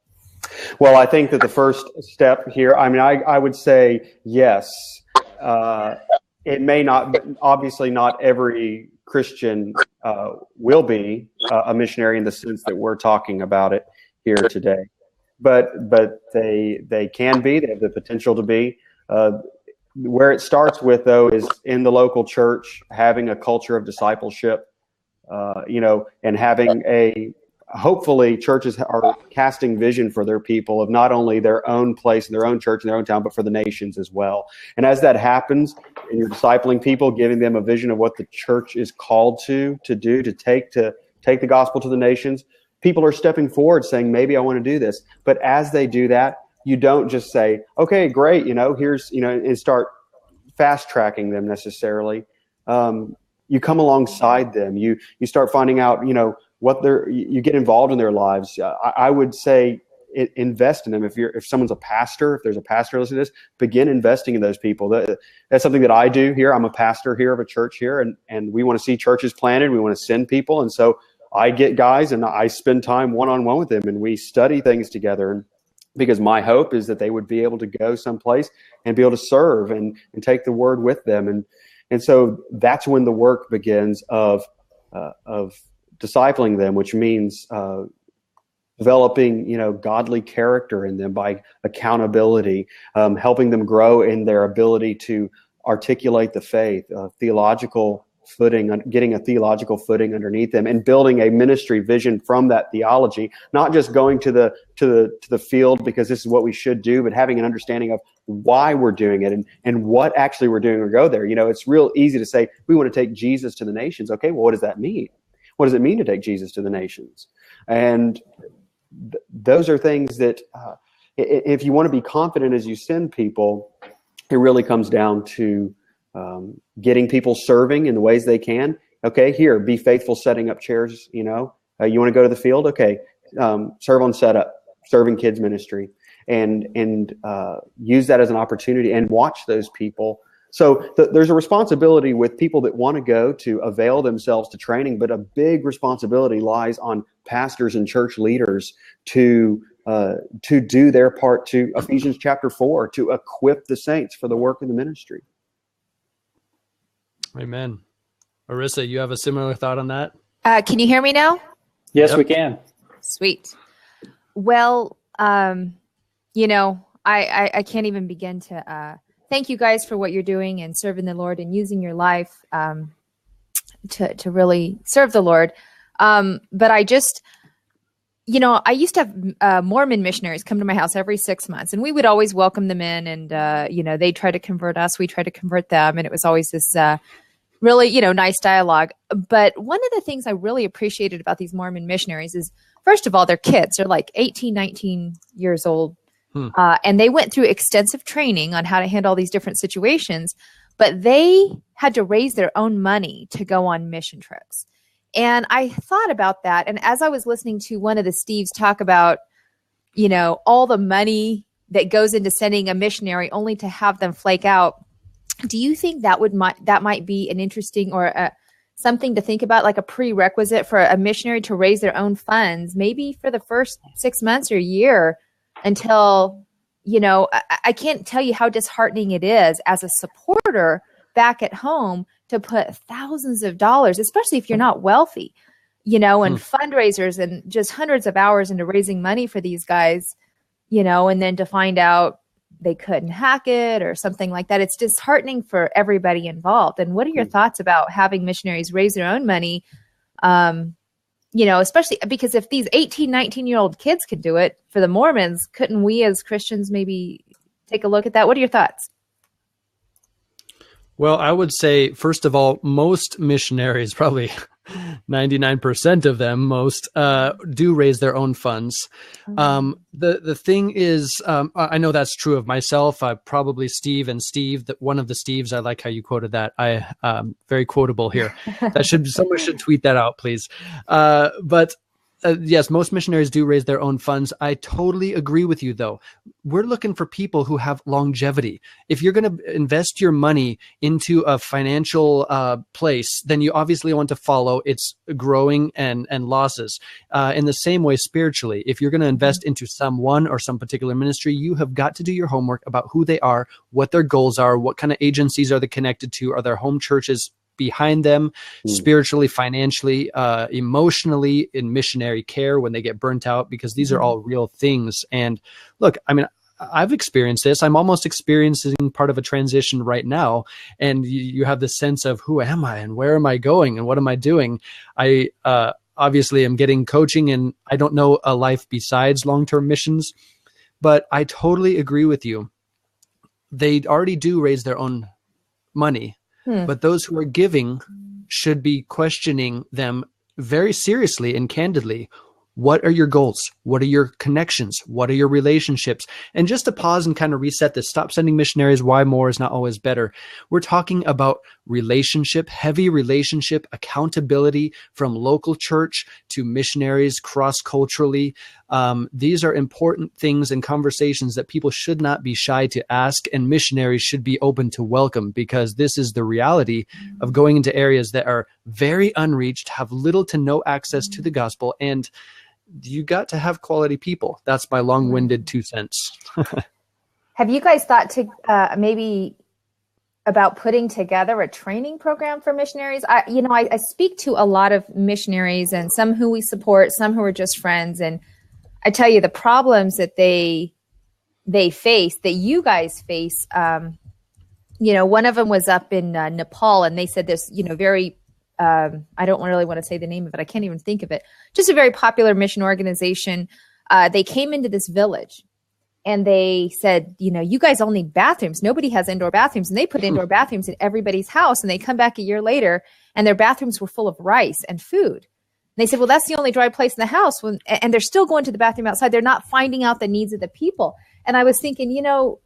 B: Well, I think that the first step here, I would say yes. It may not, obviously not every Christian will be a missionary in the sense that we're talking about it here today. But they can be, they have the potential to be. Where it starts with, though, is in the local church, having a culture of discipleship, and having hopefully churches are casting vision for their people of not only their own place in their own church in their own town, but for the nations as well. And as that happens, and you're discipling people, giving them a vision of what the church is called to do, to take the gospel to the nations, people are stepping forward saying, maybe I want to do this. But as they do that, you don't just say, okay, great, here's, and start fast tracking them necessarily. You come alongside them. You start finding out, what you get involved in their lives. I would say invest in them. If someone's a pastor, if there's a pastor listening to this, begin investing in those people. That's something that I do here. I'm a pastor here of a church here, and we want to see churches planted. We want to send people. And so I get guys and I spend time one-on-one with them, and we study things together. And because my hope is that they would be able to go someplace and be able to serve and take the word with them. And so that's when the work begins of discipling them, which means developing, godly character in them by accountability, helping them grow in their ability to articulate the faith, theological footing, getting a theological footing underneath them, and building a ministry vision from that theology, not just going to the field because this is what we should do, but having an understanding of why we're doing it and what actually we're doing or go there. It's real easy to say, we want to take Jesus to the nations. Okay, well, what does that mean? What does it mean to take Jesus to the nations? And those are things that if you want to be confident as you send people, it really comes down to getting people serving in the ways they can. Okay, here, be faithful setting up chairs. You want to go to the field? Okay, serve on setup, serving kids ministry, and use that as an opportunity and watch those people. So there's a responsibility with people that want to go to avail themselves to training, but a big responsibility lies on pastors and church leaders to do their part, to Ephesians chapter 4, to equip the saints for the work of the ministry.
A: Amen. Marissa, you have a similar thought on that?
G: Can you hear me now?
C: Yes,
A: Yep.
C: we can.
G: Sweet. Well, I can't even begin to thank you guys for what you're doing and serving the Lord and using your life to really serve the Lord. But I just, I used to have Mormon missionaries come to my house every 6 months, and we would always welcome them in, and they try to convert us, we try to convert them, and it was always this really, nice dialogue. But one of the things I really appreciated about these Mormon missionaries is, first of all, they're kids. They're like 18, 19 years old. And they went through extensive training on how to handle all these different situations, but they had to raise their own money to go on mission trips. And I thought about that. And as I was listening to one of the Steves talk about, all the money that goes into sending a missionary only to have them flake out, do you think that might be an interesting or something to think about, like a prerequisite for a missionary to raise their own funds, maybe for the first 6 months or a year until, I can't tell you how disheartening it is as a supporter back at home to put thousands of dollars, especially if you're not wealthy, and fundraisers and just hundreds of hours into raising money for these guys, and then to find out they couldn't hack it or something like that. It's disheartening for everybody involved. And what are your thoughts about having missionaries raise their own money? Especially because if these 18, 19-year-old kids could do it for the Mormons, couldn't we as Christians maybe take a look at that? What are your thoughts?
A: Well, I would say, first of all, most missionaries, probably 99% of them, do raise their own funds. The thing is, I know that's true of myself. Probably Steve, one of the Steves. I like how you quoted that. Very quotable here. Someone should tweet that out, please. But yes, most missionaries do raise their own funds. I totally agree with you, though. We're looking for people who have longevity. If you're going to invest your money into a financial place, then you obviously want to follow its growing and losses. In the same way, spiritually, if you're going to invest into someone or some particular ministry, you have got to do your homework about who they are, what their goals are, what kind of agencies are they connected to, are their home churches behind them, spiritually, financially, emotionally, in missionary care when they get burnt out, because these are all real things. And look, I mean, I've experienced this. I'm almost experiencing part of a transition right now. And you have this sense of, who am I and where am I going and what am I doing? I obviously am getting coaching, and I don't know a life besides long-term missions, but I totally agree with you. They already do raise their own money. But those who are giving should be questioning them very seriously and candidly. What are your goals? What are your connections? What are your relationships? And just to pause and kind of reset this, stop sending missionaries, why more is not always better. We're talking about relationship, heavy relationship, accountability from local church to missionaries cross-culturally. These are important things and conversations that people should not be shy to ask, and missionaries should be open to welcome, because this is the reality of going into areas that are very unreached, have little to no access to the gospel, and you got to have quality people. That's my long-winded 2 cents.
G: Have you guys thought to maybe about putting together a training program for missionaries? I speak to a lot of missionaries, and some who we support, some who are just friends. And I tell you, the problems that they face, that you guys face, one of them was up in Nepal, and they said this, very, I don't really want to say the name of it. I can't even think of it. Just a very popular mission organization. They came into this village and they said, you guys all need bathrooms. Nobody has indoor bathrooms. And they put indoor bathrooms in everybody's house. And they come back a year later and their bathrooms were full of rice and food. And they said, well, that's the only dry place in the house. And they're still going to the bathroom outside. They're not finding out the needs of the people. And I was thinking,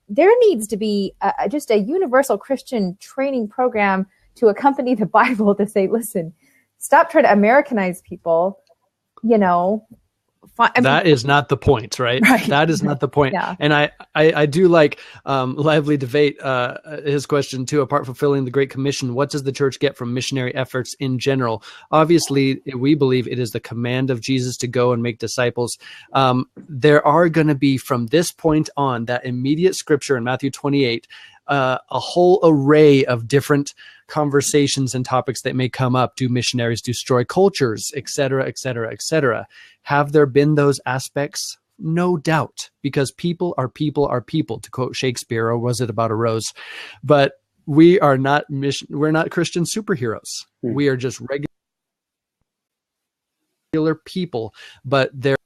G: there needs to be just a universal Christian training program to accompany the Bible to say, listen, stop trying to Americanize people,
A: That is not the point, right? That is not the point. Yeah. And I do like Lively Debate, his question too, apart from fulfilling the Great Commission, what does the church get from missionary efforts in general? Obviously, we believe it is the command of Jesus to go and make disciples. There are going to be, from this point on, that immediate scripture in Matthew 28, a whole array of different conversations and topics that may come up. Do missionaries destroy cultures, et cetera, et cetera, et cetera? Have there been those aspects? No doubt, because people are people are people, to quote Shakespeare, or was it about a rose? But we are not we're not Christian superheroes. We are just regular people, but they're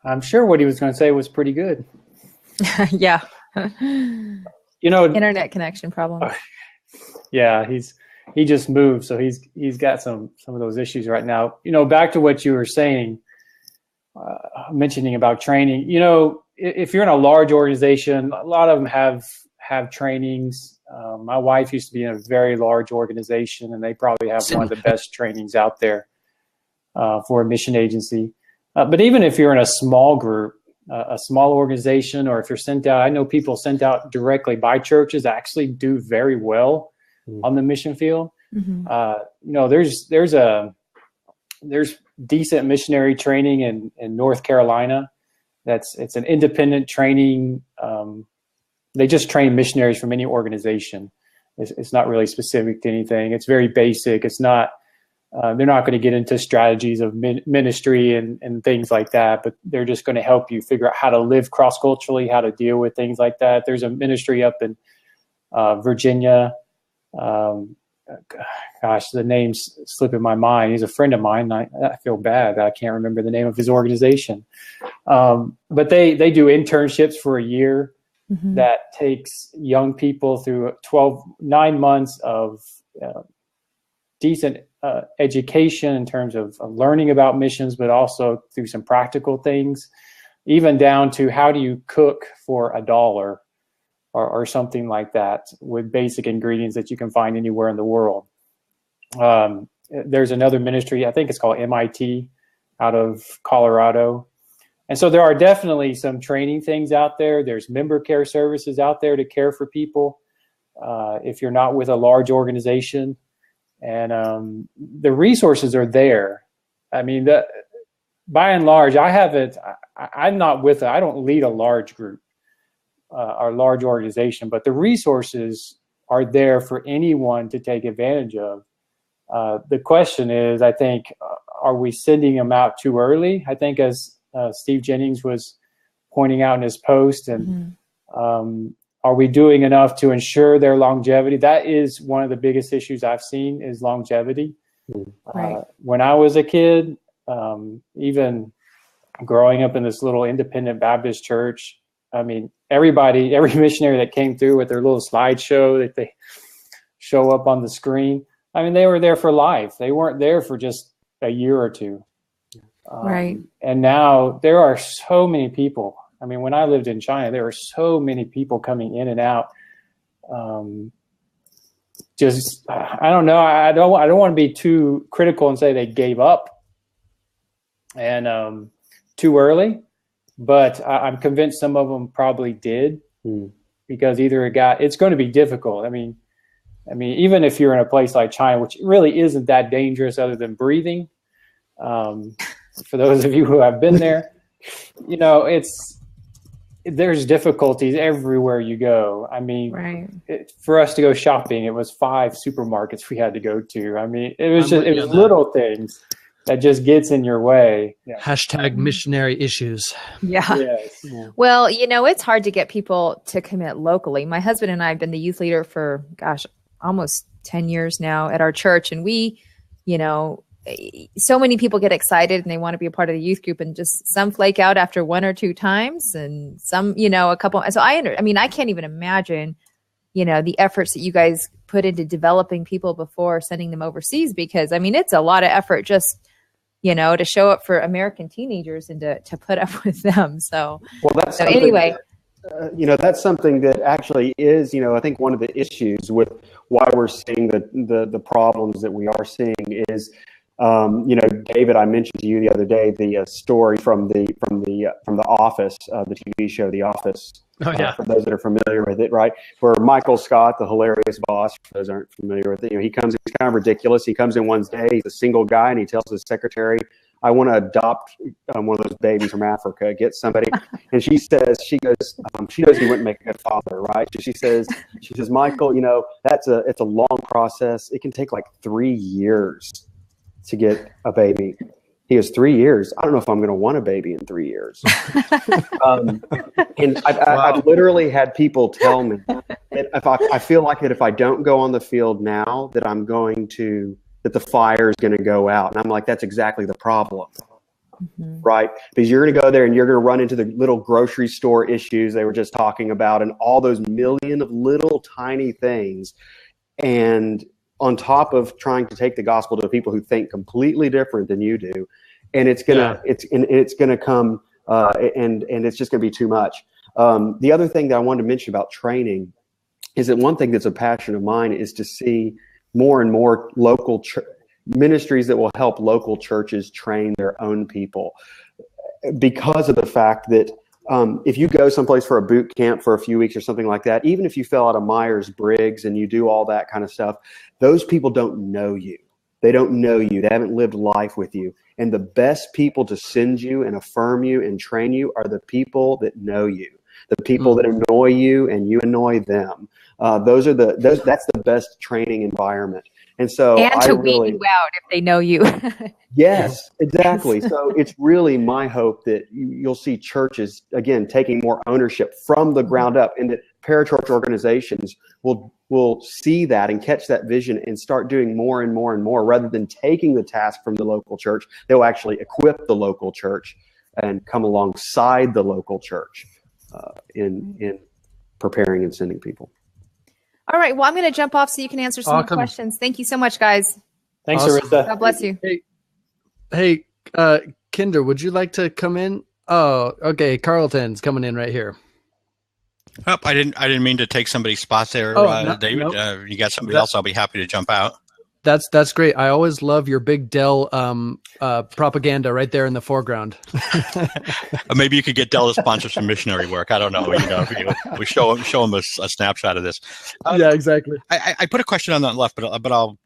C: I'm sure what he was going to say was pretty good.
G: Yeah. Internet connection problem.
C: Yeah, he just moved, so he's got some of those issues right now. Back to what you were saying, mentioning about training. If you're in a large organization, a lot of them have have trainings. My wife used to be in a very large organization, and they probably have one of the best trainings out there for a mission agency. But even if you're in a small group, a small organization, or if you're sent out, I know people sent out directly by churches actually do very well on the mission field. There's decent missionary training in North Carolina. It's an independent training. They just train missionaries from any organization. It's not really specific to anything. It's very basic. It's not. They're not going to get into strategies of ministry and things like that, but they're just going to help you figure out how to live cross-culturally, how to deal with things like that. There's a ministry up in Virginia. Gosh, the name's slipping my mind. He's a friend of mine. I feel bad that I can't remember the name of his organization. But they do internships for a year that takes young people through 9 months of decent education in terms of learning about missions, but also through some practical things, even down to how do you cook for $1 or something like that with basic ingredients that you can find anywhere in the world. There's another ministry, I think it's called MIT, out of Colorado. And so there are definitely some training things out there. There's member care services out there to care for people if you're not with a large organization. And the resources are there. I mean, by and large, I'm not with I don't lead a large group or large organization, but the resources are there for anyone to take advantage of. The question is, I think, are we sending them out too early? I think as Steve Jennings was pointing out in his post, and are we doing enough to ensure their longevity? That is one of the biggest issues I've seen is longevity.
G: Right.
C: When I was a kid, even growing up in this little independent Baptist church, I mean, every missionary that came through with their little slideshow that they show up on the screen, I mean, they were there for life. They weren't there for just a year or two.
G: Right.
C: And now there are so many people. I mean, when I lived in China, there were so many people coming in and out. I don't know. I don't want to be too critical and say they gave up and too early, but I'm convinced some of them probably did because it's going to be difficult. I mean, even if you're in a place like China, which really isn't that dangerous other than breathing, for those of you who have been there, there's difficulties everywhere you go. I mean, for us to go shopping, it was 5 supermarkets we had to go to. I mean, it was little things that just gets in your way.
A: Yeah. Hashtag missionary issues.
G: Yeah.
C: Yes.
G: Yeah. Well, it's hard to get people to commit locally. My husband and I have been the youth leader for, almost 10 years now at our church. And we, so many people get excited and they want to be a part of the youth group, and just some flake out after 1 or 2 times, and some, a couple. So I can't even imagine, the efforts that you guys put into developing people before sending them overseas, because it's a lot of effort just, to show up for American teenagers and to put up with them. So, anyway.
B: That's something that actually is, I think one of the issues with why we're seeing the problems that we are seeing is, David, I mentioned to you the other day the story from the Office, the TV show The Office.
A: Oh, yeah.
B: For those that are familiar with it, right? Where Michael Scott, the hilarious boss, for those who aren't familiar with it, he's kind of ridiculous. He comes in one day, he's a single guy, and he tells his secretary, I want to adopt one of those babies from Africa, get somebody. And she goes, she knows he wouldn't make a good father, right? She says, Michael, it's a long process. It can take like 3 years to get a baby. He goes, 3 years? I don't know if I'm going to want a baby in 3 years. And I've literally had people tell me that I feel like that if I don't go on the field now, that that the fire is going to go out. And I'm like, that's exactly the problem, right? Because you're going to go there and you're going to run into the little grocery store issues they were just talking about, and all those million of little tiny things. And on top of trying to take the gospel to people who think completely different than you do, and it's gonna come and it's just gonna be too much. The other thing that I wanted to mention about training is that one thing that's a passion of mine is to see more and more local ministries that will help local churches train their own people, because of the fact that if you go someplace for a boot camp for a few weeks or something like that, even if you fill out a Myers-Briggs and you do all that kind of stuff, those people don't know you. They don't know you. They haven't lived life with you. And the best people to send you and affirm you and train you are the people that know you, the people that annoy you and you annoy them. That's the best training environment. And so
G: and to weed you out if they know you.
B: Yes, exactly. So it's really my hope that you'll see churches, again, taking more ownership from the ground up, and that parachurch organizations will see that and catch that vision and start doing more and more and more, rather than taking the task from the local church. They'll actually equip the local church and come alongside the local church in preparing and sending people.
G: All right. Well, I'm going to jump off so you can answer some more questions. Thank you so much, guys.
C: Thanks, Arissa.
G: God bless you.
A: Hey, Kinder, would you like to come in? Oh, okay. Carlton's coming in right here.
H: Oh, I didn't mean to take somebody's spot there, David. Nope. You got somebody else, I'll be happy to jump out.
A: That's great. I always love your Big Dell propaganda right there in the foreground.
H: Maybe you could get Dell to sponsor some missionary work. I don't know. We show them a snapshot of this.
A: Yeah, exactly.
H: I put a question on that left, but I'll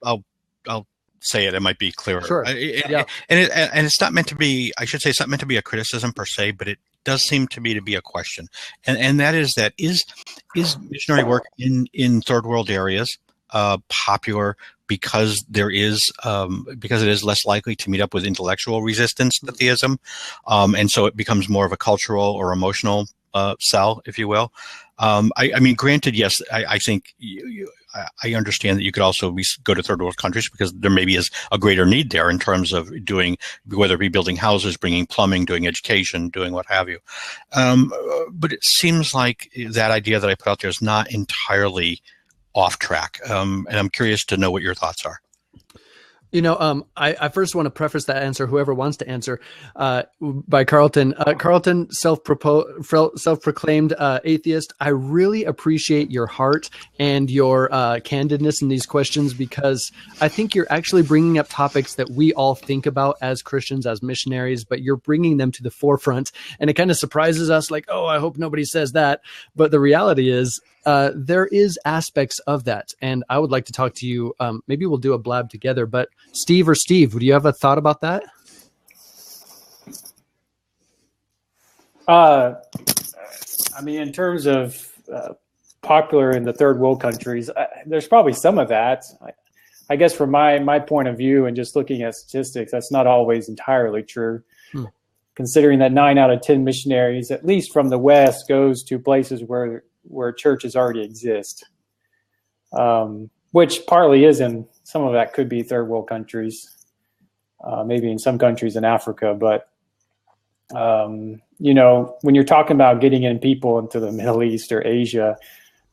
H: say it. It might be clearer.
A: Sure.
H: And it's not meant to be. I should say it's not meant to be a criticism per se, but it does seem to me to be a question, and that is missionary work in third world areas popular because it is less likely to meet up with intellectual resistance to theism, and so it becomes more of a cultural or emotional sell, if you will. I mean, granted, yes, I think I understand that you could also go to third world countries because there maybe is a greater need there in terms of doing, whether it be building houses, bringing plumbing, doing education, doing what have you. But it seems like that idea that I put out there is not entirely off track. And I'm curious to know what your thoughts are.
A: I first want to preface that answer, whoever wants to answer, by Carlton. Carlton, self-proclaimed atheist. I really appreciate your heart and your candidness in these questions, because I think you're actually bringing up topics that we all think about as Christians, as missionaries, but you're bringing them to the forefront. And it kind of surprises us, like, oh, I hope nobody says that. But the reality is, there is aspects of that. And I would like to talk to you. Maybe we'll do a blab together, but Steve, would you have a thought about that?
C: I mean, in terms of popular in the third world countries, there's probably some of that. I guess from my point of view and just looking at statistics, that's not always entirely true. Considering that 9 out of 10 missionaries, at least from the West, goes to places where churches already exist, which partly is in some of that could be third world countries, maybe in some countries in Africa. But, when you're talking about getting in people into the Middle East or Asia,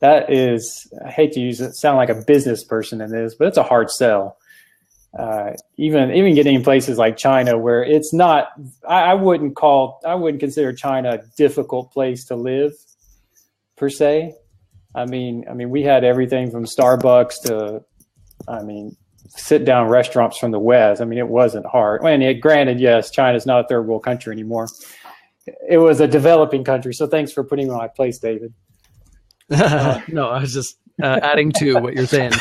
C: that is, I hate to sound like a business person in this, but it's a hard sell. Even getting in places like China, where it's not, I wouldn't consider China a difficult place to live per se. I mean, we had everything from Starbucks to, sit down restaurants from the West. I mean, it wasn't hard. Granted, yes, China's not a third world country anymore. It was a developing country. So thanks for putting me on my place, David.
A: No, I was just adding to what you're saying.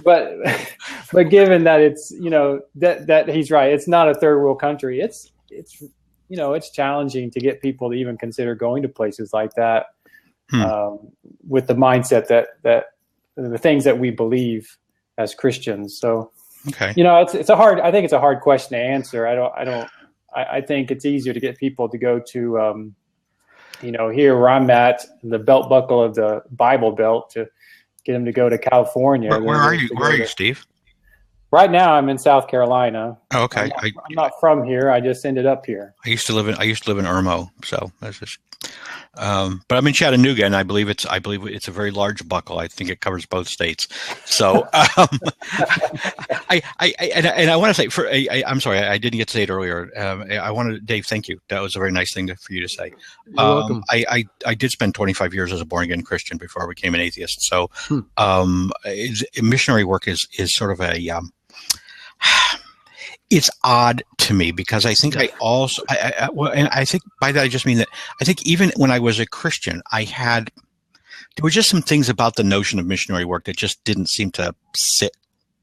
C: But given that it's, that he's right, it's not a third world country. It's challenging to get people to even consider going to places like that, with the mindset that the things that we believe as Christians. So,
H: okay.
C: I think it's a hard question to answer. I think it's easier to get people to go to, here where I'm at, the belt buckle of the Bible Belt, to get them to go to California.
H: Where are you, Steve?
C: Right now, I'm in South Carolina.
H: Oh, okay.
C: I'm not from here. I just ended up here.
H: I used to live in Irmo, so that's just. But I'm in Chattanooga, and I believe it's a very large buckle. I think it covers both states. So I want to say I'm sorry, I didn't get to say it earlier. I wanted Dave, thank you. That was a very nice thing for you to say.
A: You're welcome.
H: I did spend 25 years as a born again Christian before I became an atheist. So missionary work is sort of a it's odd to me because I think and I think by that I just mean that I think even when I was a Christian, there were just some things about the notion of missionary work that just didn't seem to sit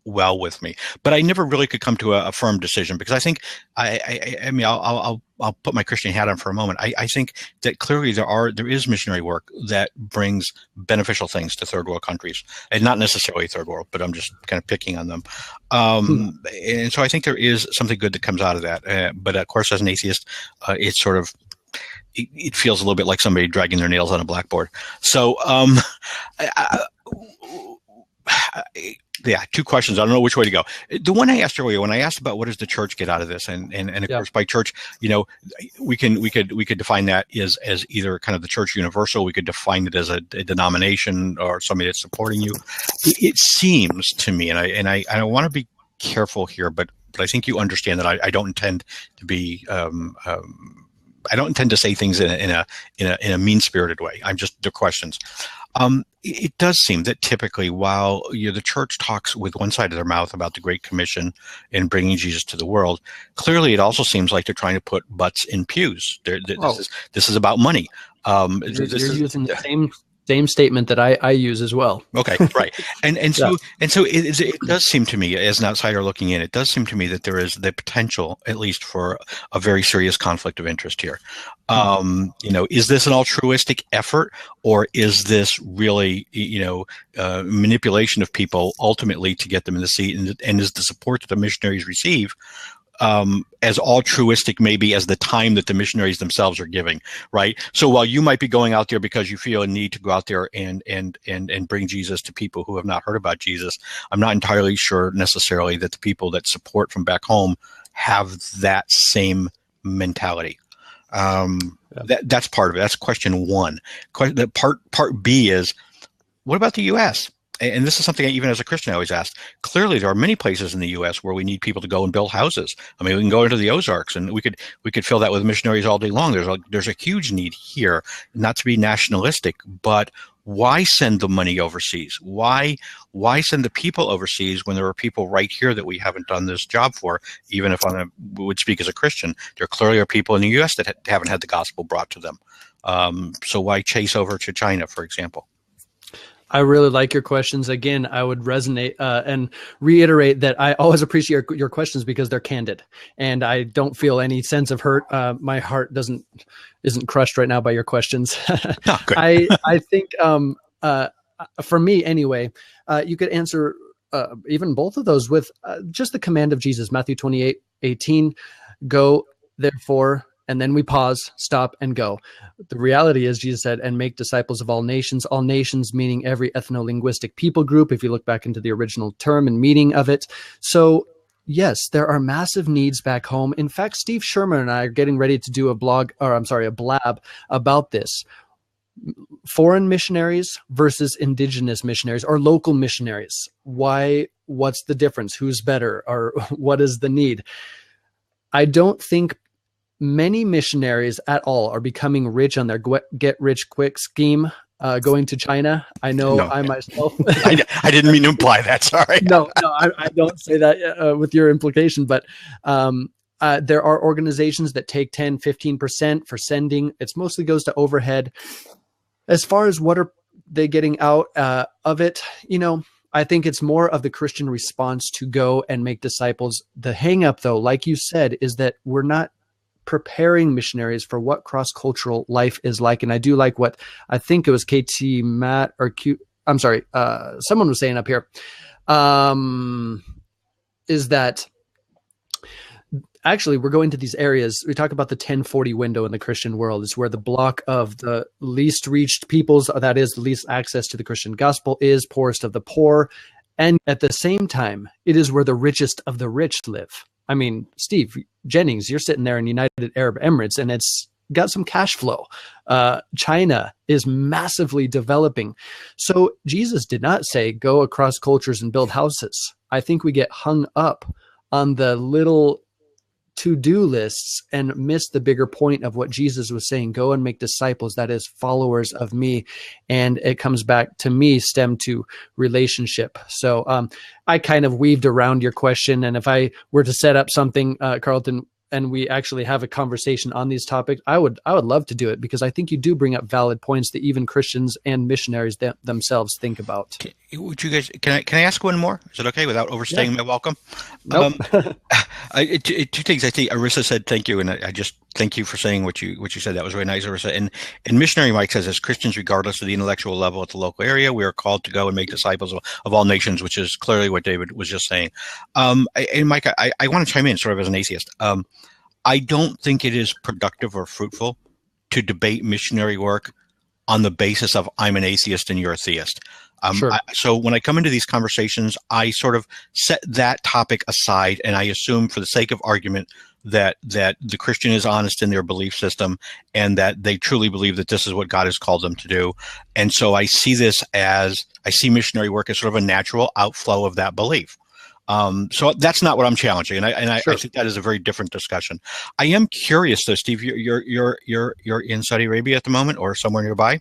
H: well with me. But I never really could come to a firm decision because I think I mean I'll put my Christian hat on for a moment. I think that clearly there is missionary work that brings beneficial things to third world countries, and not necessarily third world, but I'm just kind of picking on them. And so I think there is something good that comes out of that. But of course, as an atheist, it's sort of it feels a little bit like somebody dragging their nails on a blackboard. So yeah, two questions. I don't know which way to go. The one I asked earlier, when I asked about what does the church get out of this, and of course by church, we could define that as either kind of the church universal. We could define it as a denomination or somebody that's supporting you. It seems to me, and I want to be careful here, but I think you understand that I don't intend to be. I don't intend to say things in a mean-spirited way. They're questions. It does seem that typically, while the church talks with one side of their mouth about the Great Commission and bringing Jesus to the world, clearly it also seems like they're trying to put butts in pews. This is about money.
A: You're using the same statement that I use as well.
H: Okay, right. And so it does seem to me, as an outsider looking in, it does seem to me that there is the potential, at least, for a very serious conflict of interest here. Is this an altruistic effort, or is this really, manipulation of people ultimately to get them in the seat? And is the support that the missionaries receive as altruistic maybe as the time that the missionaries themselves are giving, right? So while you might be going out there because you feel a need to go out there and bring Jesus to people who have not heard about Jesus, I'm not entirely sure necessarily that the people that support from back home have that same mentality. That's part of it. That's question one. Part B is, what about the U.S.? And this is something even as a Christian I always ask. Clearly, there are many places in the U.S. where we need people to go and build houses. I mean, we can go into the Ozarks, and we could fill that with missionaries all day long. There's a huge need here, not to be nationalistic, but why send the money overseas? Why send the people overseas when there are people right here that we haven't done this job for? Even if I would speak as a Christian, there clearly are people in the U.S. that haven't had the gospel brought to them. So why chase over to China, for example?
A: I really like your questions. Again, I would resonate and reiterate that I always appreciate your questions because they're candid, and I don't feel any sense of hurt. My heart isn't crushed right now by your questions.
H: Oh,
A: I think for me anyway, you could answer even both of those with just the command of Jesus, Matthew 28:18, go therefore. And then we pause, stop, and go. The reality is, Jesus said, and make disciples of all nations meaning every ethno-linguistic people group, if you look back into the original term and meaning of it. So, yes, there are massive needs back home. In fact, Steve Sherman and I are getting ready to do a blab about this. Foreign missionaries versus indigenous missionaries or local missionaries. What's the difference? Who's better? Or what is the need? I don't think many missionaries at all are becoming rich on their get-rich-quick scheme going to China. I know I myself...
H: I didn't mean to imply that, sorry.
A: No, I don't say that with your implication, but there are organizations that take 10, 15% for sending. It mostly goes to overhead. As far as what are they getting out of it, I think it's more of the Christian response to go and make disciples. The hang-up, though, like you said, is that we're not preparing missionaries for what cross-cultural life is like. And I do like what I think it was KT Matt or Q. I'm sorry. Someone was saying up here is that actually we're going to these areas. We talk about the 1040 window in the Christian world. It's where the block of the least reached peoples, that is the least access to the Christian gospel is, poorest of the poor. And at the same time, it is where the richest of the rich live. I mean, Steve Jennings, you're sitting there in United Arab Emirates, and it's got some cash flow. China is massively developing. So Jesus did not say, go across cultures and build houses. I think we get hung up on the little to-do lists and miss the bigger point of what Jesus was saying. Go and make disciples, that is, followers of me. And it comes back to me, stem to relationship. So I kind of weaved around your question. And if I were to set up something, Carlton, and we actually have a conversation on these topics, I would love to do it, because I think you do bring up valid points that even Christians and missionaries themselves think about.
H: Would you guys? Can I ask one more? Is it okay without overstaying my welcome?
A: Nope.
H: Two things. I think Arissa said thank you, and I just thank you for saying what you said. That was really nice, Arissa. And Missionary Mike says, as Christians, regardless of the intellectual level at the local area, we are called to go and make disciples of all nations, which is clearly what David was just saying. And Mike, I want to chime in sort of as an atheist. I don't think it is productive or fruitful to debate missionary work on the basis of I'm an atheist and you're a theist.
A: Sure.
H: So when I come into these conversations, I sort of set that topic aside, and I assume, for the sake of argument, that the Christian is honest in their belief system and that they truly believe that this is what God has called them to do. And so I see missionary work as sort of a natural outflow of that belief. So that's not what I'm challenging, and
A: Sure.
H: I think that is a very different discussion. I am curious, though, Steve. You're in Saudi Arabia at the moment, or somewhere nearby?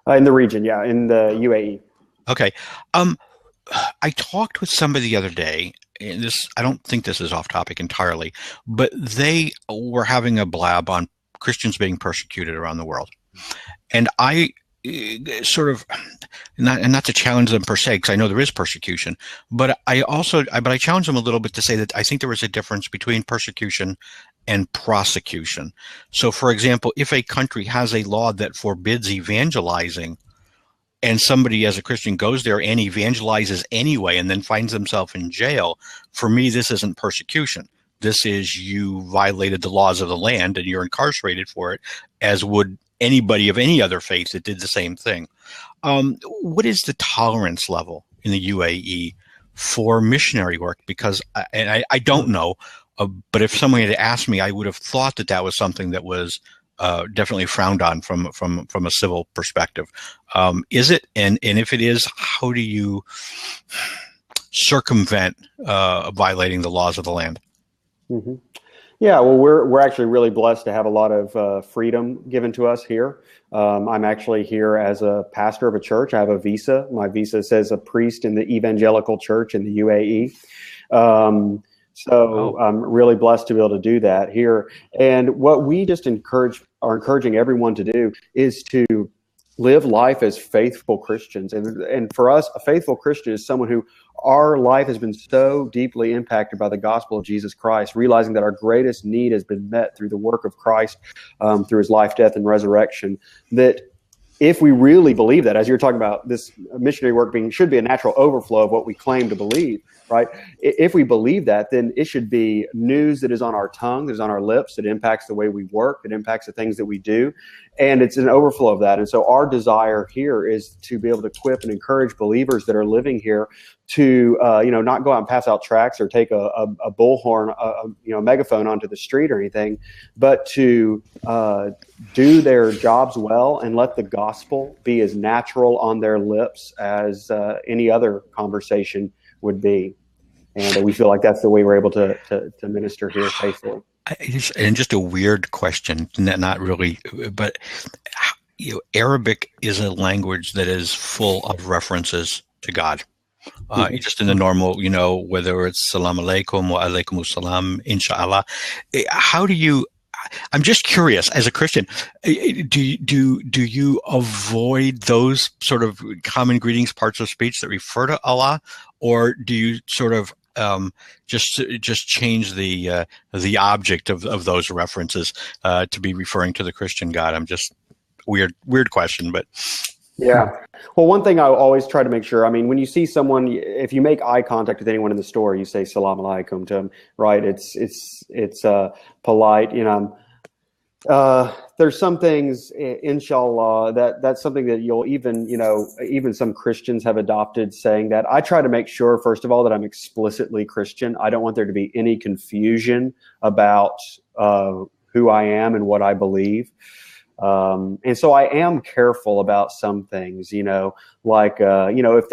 B: In the region, yeah, in the UAE.
H: Okay. I talked with somebody the other day, and I don't think this is off topic entirely, but they were having a blab on Christians being persecuted around the world, and I sort of not to challenge them per se, because I know there is persecution, but I challenge them a little bit to say that I think there is a difference between persecution and prosecution. So, for example, if a country has a law that forbids evangelizing, and somebody as a Christian goes there and evangelizes anyway and then finds themselves in jail, for me, this isn't persecution. This is, you violated the laws of the land and you're incarcerated for it, as would anybody of any other faith that did the same thing. What is the tolerance level in the UAE for missionary work? Because I don't know, but if someone had asked me, I would have thought that was something that was definitely frowned on from a civil perspective. Is it? And if it is, how do you circumvent violating the laws of the land?
B: Mm-hmm. Yeah, well, we're actually really blessed to have a lot of freedom given to us here. I'm actually here as a pastor of a church. I have a visa. My visa says a priest in the evangelical church in the UAE. So I'm really blessed to be able to do that here. And what we just are encouraging everyone to do is to live life as faithful Christians. And for us, a faithful Christian is someone who our life has been so deeply impacted by the gospel of Jesus Christ, realizing that our greatest need has been met through the work of Christ, through his life, death, and resurrection, that if we really believe that, as you're talking about, this missionary work should be a natural overflow of what we claim to believe, right? If we believe that, then it should be news that is on our tongue, that is on our lips, that impacts the way we work, that impacts the things that we do. And it's an overflow of that. And so our desire here is to be able to equip and encourage believers that are living here to, not go out and pass out tracts or take a bullhorn, a megaphone onto the street or anything, but to do their jobs well and let the gospel be as natural on their lips as any other conversation would be. And we feel like that's the way we're able to minister here faithfully.
H: And just a weird question, not really, but Arabic is a language that is full of references to God. Just in the normal, whether it's salam alaikum wa alaikum salam, inshallah. How do you, I'm just curious, as a Christian, do you avoid those sort of common greetings parts of speech that refer to Allah, or do you sort of just change the object of those references to be referring to the Christian God? I'm just weird question, but
B: yeah. Well, one thing I always try to make sure, when you see someone, if you make eye contact with anyone in the store, you say salam alaikum to them, right? It's polite, there's some things, inshallah, that's something that you'll even some Christians have adopted, saying that. I try to make sure, first of all, that I'm explicitly Christian. I don't want there to be any confusion about who I am and what I believe. And so I am careful about some things, like, if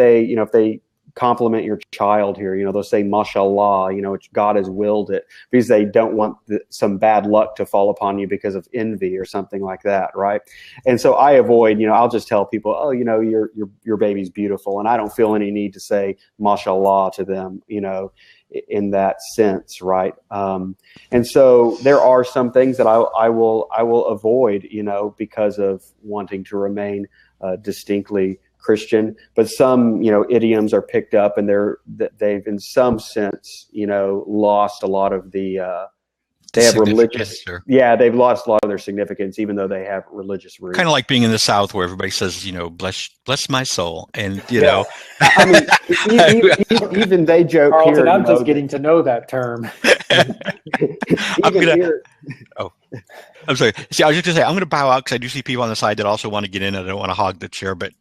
B: they compliment your child here, they'll say, mashallah, God has willed it, because they don't want some bad luck to fall upon you because of envy or something like that. Right. And so I avoid, I'll just tell people, oh, your baby's beautiful. And I don't feel any need to say mashallah to them, in that sense. Right. And so there are some things that I will avoid, because of wanting to remain distinctly Christian, but some, idioms are picked up, and they've in some sense, lost a lot of they have religious, they've lost a lot of their significance, even though they have religious roots.
H: Kind of like being in the South, where everybody says, bless my soul, and
B: I mean, even they joke
C: Carlton,
B: here.
C: I'm just getting to know that term.
H: I'm sorry. See, I was just going to say, I'm going to bow out because I do see people on the side that also want to get in. I don't want to hog the chair, but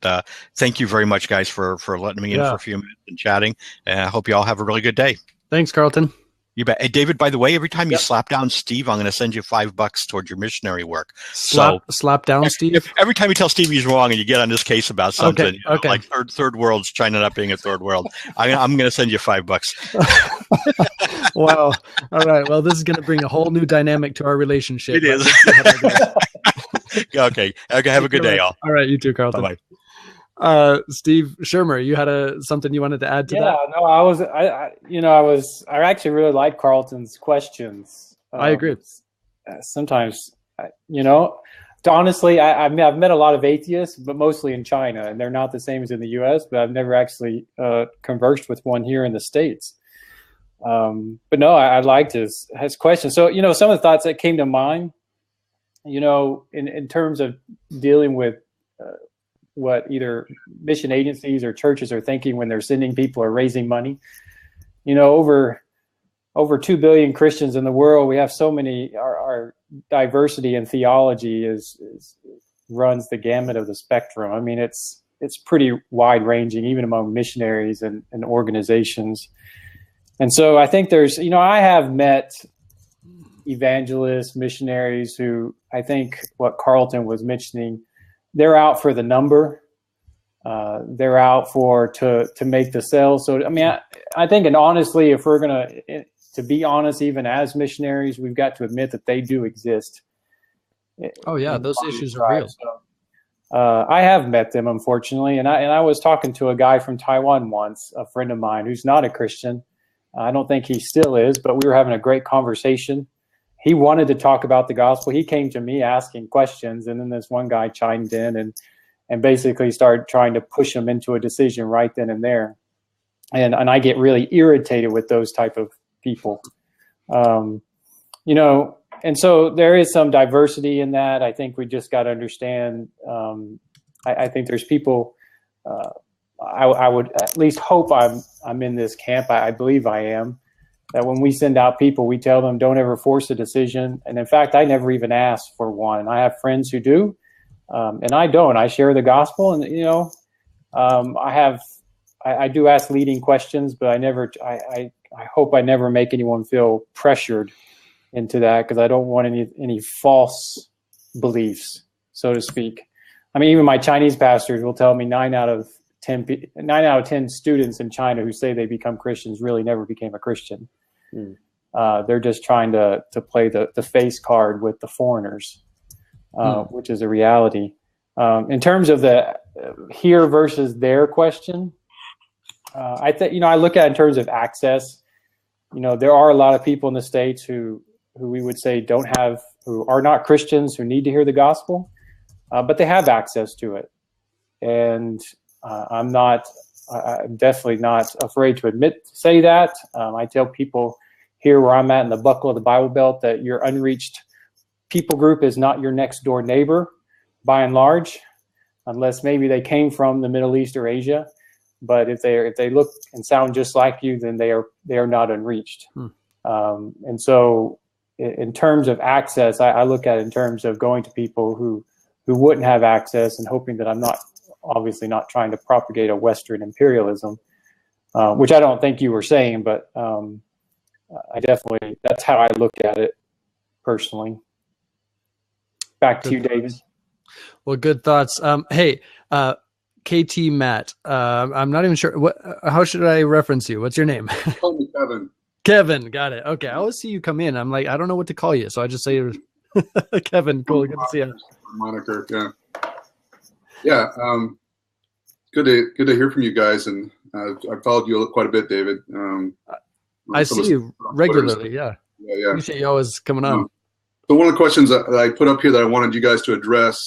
H: thank you very much, guys, for letting me in for a few minutes and chatting. And I hope you all have a really good day.
A: Thanks, Carlton.
H: You bet. Hey, David, by the way, every time you slap down Steve, I'm going to send you $5 towards your missionary work.
A: Slap down Steve?
H: Every time you tell Steve he's wrong and you get on this case about something,
A: okay.
H: Like third world's China not being a third world, I'm going to send you $5.
A: Wow. All right. Well, this is going to bring a whole new dynamic to our relationship.
H: It is. Okay. Have a good day, all.
A: All right. You too, Carlton.
H: Bye-bye.
A: Steve Shermer, you had something you wanted to add to that?
C: Yeah, no, I actually really like Carlton's questions.
A: I agree.
C: Sometimes, honestly, I've met a lot of atheists, but mostly in China, and they're not the same as in the U.S., but I've never actually conversed with one here in the States. But no, I liked his question. So, some of the thoughts that came to mind, in terms of dealing with what either mission agencies or churches are thinking when they're sending people or raising money. Over 2 billion Christians in the world, we have so many, our diversity in theology runs the gamut of the spectrum. I mean, it's pretty wide ranging, even among missionaries and organizations. And so I think there's, I have met evangelists, missionaries who, I think what Carlton was mentioning, they're out for the number. They're out to make the sale. So, I mean, I think, and honestly, if we're going to be honest, even as missionaries, we've got to admit that they do exist.
A: Oh yeah, those issues are real.
C: So, I have met them, unfortunately, and I was talking to a guy from Taiwan once, a friend of mine who's not a Christian. I don't think he still is, but we were having a great conversation. He wanted to talk about the gospel. He came to me asking questions, and then this one guy chimed in and basically started trying to push him into a decision right then and there. And I get really irritated with those type of people. And so there is some diversity in that. I think we just got to understand. I think there's people. I would at least hope I'm in this camp. I believe I am. That when we send out people, we tell them don't ever force a decision. And in fact, I never even ask for one. I have friends who do, and I don't. I share the gospel, and I do ask leading questions, but I hope I never make anyone feel pressured into that, because I don't want any false beliefs, so to speak. I mean, even my Chinese pastors will tell me 9 out of 10 students in China who say they become Christians really never became a Christian. They're just trying to play the face card with the foreigners, which is a reality. In terms of the here versus there question, I think, I look at it in terms of access. There are a lot of people in the States who we would say who are not Christians, who need to hear the gospel, but they have access to it. And I'm definitely not afraid to say that. I tell people here where I'm at in the buckle of the Bible Belt that your unreached people group is not your next door neighbor, by and large, unless maybe they came from the Middle East or Asia. But if they look and sound just like you, then they are not unreached. And so, in terms of access, I look at it in terms of going to people who wouldn't have access, and hoping that I'm obviously not trying to propagate a Western imperialism, which I don't think you were saying, but I definitely, that's how I look at it personally. Back to you, David.
A: Well, good thoughts. Hey, KT Matt. I'm not even sure how should I reference you? What's your name?
I: Call me Kevin.
A: Kevin. Got it. Okay. I always see you come in. I'm like, I don't know what to call you, so I just say Kevin. Cool. Good to see you.
I: Moniker. Yeah. Yeah. Good to hear from you guys, and I've followed you quite a bit, David.
A: I see you regularly. Yeah.
I: Yeah.
A: Appreciate you always coming on.
I: So one of the questions that I put up here that I wanted you guys to address,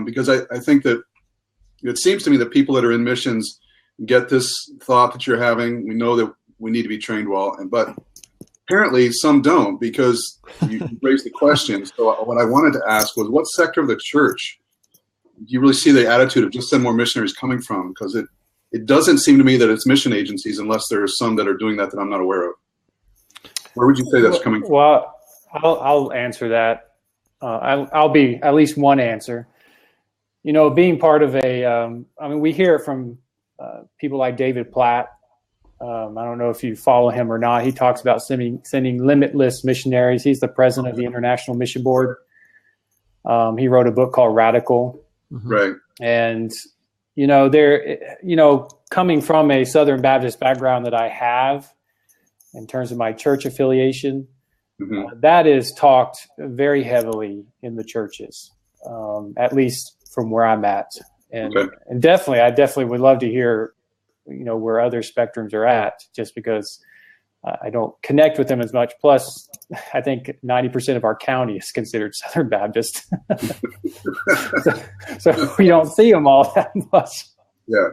I: because I think that it seems to me that people that are in missions get this thought that you're having. We know that we need to be trained well, but apparently some don't, because you raised the question. So what I wanted to ask was, what sector of the church do you really see the attitude of just send more missionaries coming from? Because it doesn't seem to me that it's mission agencies, unless there are some that are doing that I'm not aware of. Where would you say that's coming from?
C: Well, I'll answer that. I'll be at least one answer. You know, being part of we hear it from people like David Platt. I don't know if you follow him or not. He talks about sending limitless missionaries. He's the president of the International Mission Board. He wrote a book called Radical.
I: Right.
C: And, coming from a Southern Baptist background that I have in terms of my church affiliation, that is talked very heavily in the churches, at least from where I'm at. And definitely, I definitely would love to hear, where other spectrums are at, just because I don't connect with them as much. Plus, I think 90% of our county is considered Southern Baptist. so we don't see them all that much.
I: Yeah.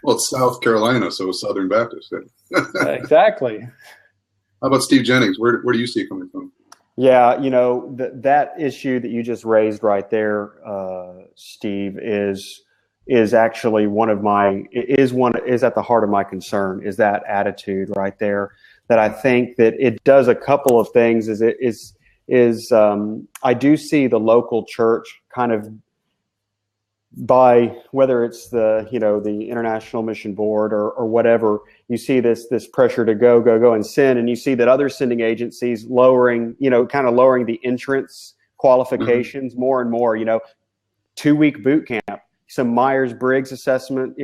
I: Well, it's South Carolina, so it's Southern Baptist.
C: Exactly.
I: How about Steve Jennings? Where do you see it coming from?
B: Yeah, that issue that you just raised right there, Steve, is actually is at the heart of my concern, is that attitude right there. That I think that it does a couple of things. I do see the local church kind of, by whether it's the International Mission Board or whatever, you see this pressure to go and send, and you see that other sending agencies lowering the entrance qualifications more and more. 2-week boot camp, some Myers-Briggs assessment,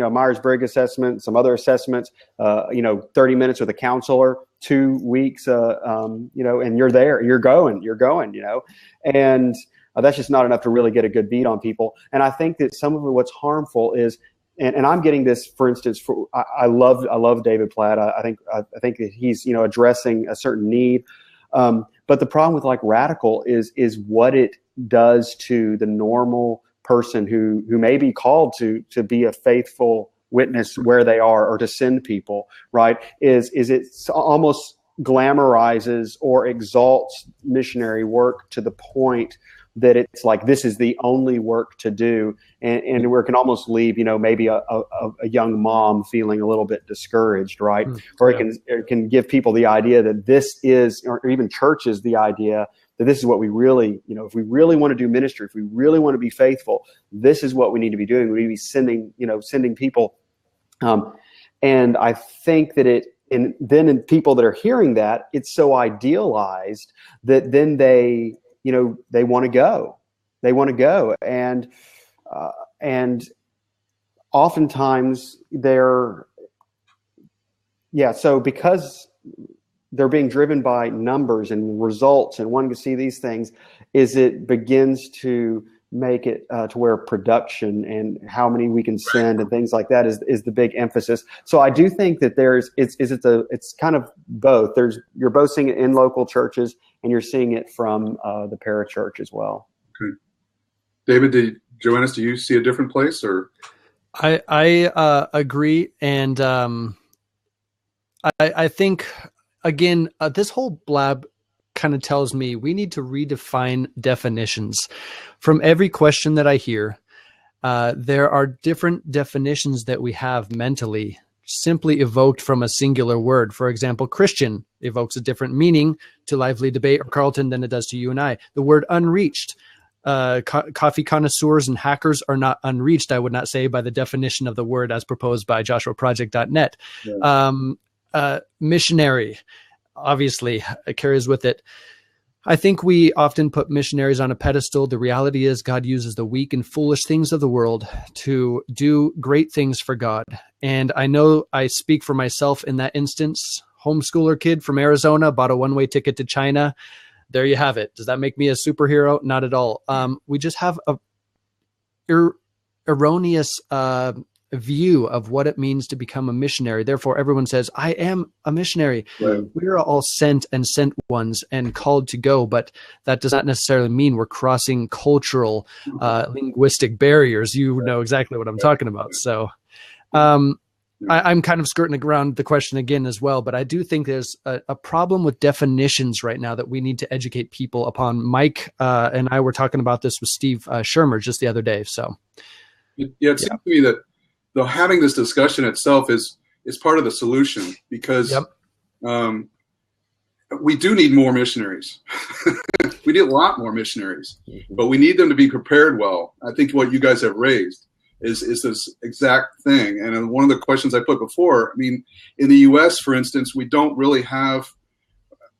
B: some other assessments, 30 minutes with a counselor, 2 weeks, and you're there, you're going, and that's just not enough to really get a good beat on people. And I think that some of what's harmful is, and I'm getting this, for instance, I love David Platt. I think that he's, addressing a certain need. But the problem with like Radical is what it does to the normal person who may be called to be a faithful witness where they are, or to send people, right? Is it almost glamorizes or exalts missionary work to the point that it's like, this is the only work to do, and where it can almost leave, maybe a young mom feeling a little bit discouraged, right? Or it can give people the idea that this is, or even churches, the idea that this is what we really, if we really want to do ministry, if we really want to be faithful, this is what we need to be doing. We need to be sending people. And I think that then in people that are hearing that, it's so idealized that then they want to go. And oftentimes so because they're being driven by numbers and results and wanting to see these things, it begins to make it to where production and how many we can send and things like that is the big emphasis. So I do think that it's kind of both. You're both seeing it in local churches, and you're seeing it from the parachurch as well.
I: Okay. David, Joannis, do you see a different place, or?
A: I agree, and I think again this whole blab kind of tells me we need to redefine definitions. From every question that I hear, there are different definitions that we have mentally, simply evoked from a singular word. For example, Christian evokes a different meaning to lively debate or Carlton than it does to you and I. The word unreached, coffee connoisseurs and hackers are not unreached, I would not say, by the definition of the word as proposed by joshuaproject.net. Yeah. Missionary, obviously, carries with it I think we often put missionaries on a pedestal. The reality is God uses the weak and foolish things of the world to do great things for God. And I know I speak for myself in that instance. Homeschooler kid from Arizona bought a one-way ticket to China. There you have it. Does that make me a superhero? Not at all. We just have a erroneous view of what it means to become a missionary. Therefore, everyone says, I am a missionary.
I: Right.
A: We are all sent and sent ones and called to go, but that does not necessarily mean we're crossing cultural, linguistic barriers. You know exactly what I'm talking about. So I'm kind of skirting around the question again as well, but I do think there's a problem with definitions right now that we need to educate people upon. Mike and I were talking about this with Steve Shermer just the other day. So
I: it seems to me that though having this discussion itself is part of the solution, because we do need more missionaries. We need a lot more missionaries, but we need them to be prepared well. I think what you guys have raised is this exact thing. And one of the questions I put before, I mean, in the U.S., for instance, we don't really have,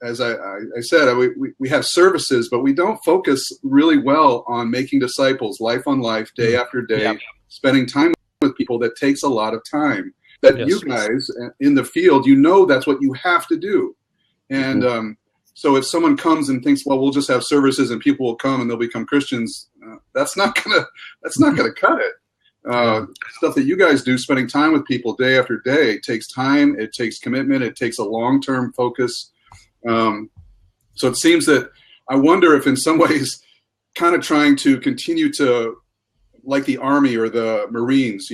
I: as I said, we have services, but we don't focus really well on making disciples, life on life, day after day, spending time with people. That takes a lot of time. That you guys in the field, that's what you have to do. And so if someone comes and thinks, well, we'll just have services and people will come and they'll become Christians, that's not gonna cut it. Stuff that you guys do, spending time with people day after day, takes time, it takes commitment, it takes a long-term focus. So it seems that I wonder if in some ways kind of trying to continue to, like the Army or the Marines,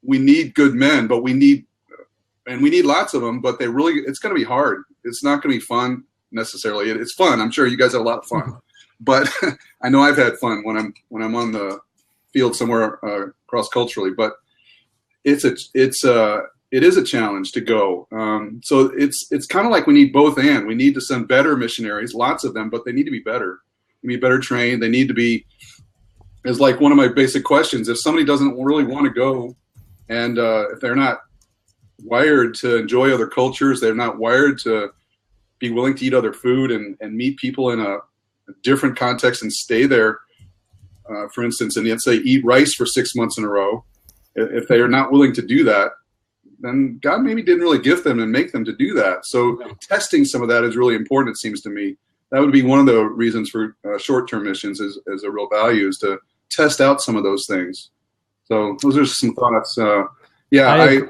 I: we need good men, but we need lots of them, but it's going to be hard. It's not going to be fun necessarily. It's fun. I'm sure you guys have a lot of fun, but I know I've had fun when I'm on the field somewhere cross culturally, but it is a challenge to go. So it's kind of like we need both, and we need to send better missionaries, lots of them, but they need to be better. They need to be better trained. They need to be, is like one of my basic questions. If somebody doesn't really want to go, and if they're not wired to enjoy other cultures, they're not wired to be willing to eat other food and meet people in a different context and stay there, for instance, and let's say eat rice for 6 months in a row. If they are not willing to do that, then God maybe didn't really gift them and make them to do that. So testing some of that is really important, it seems to me. That would be one of the reasons for short-term missions as a real value, is to test out some of those things. So those are some thoughts.
A: Oh, sorry.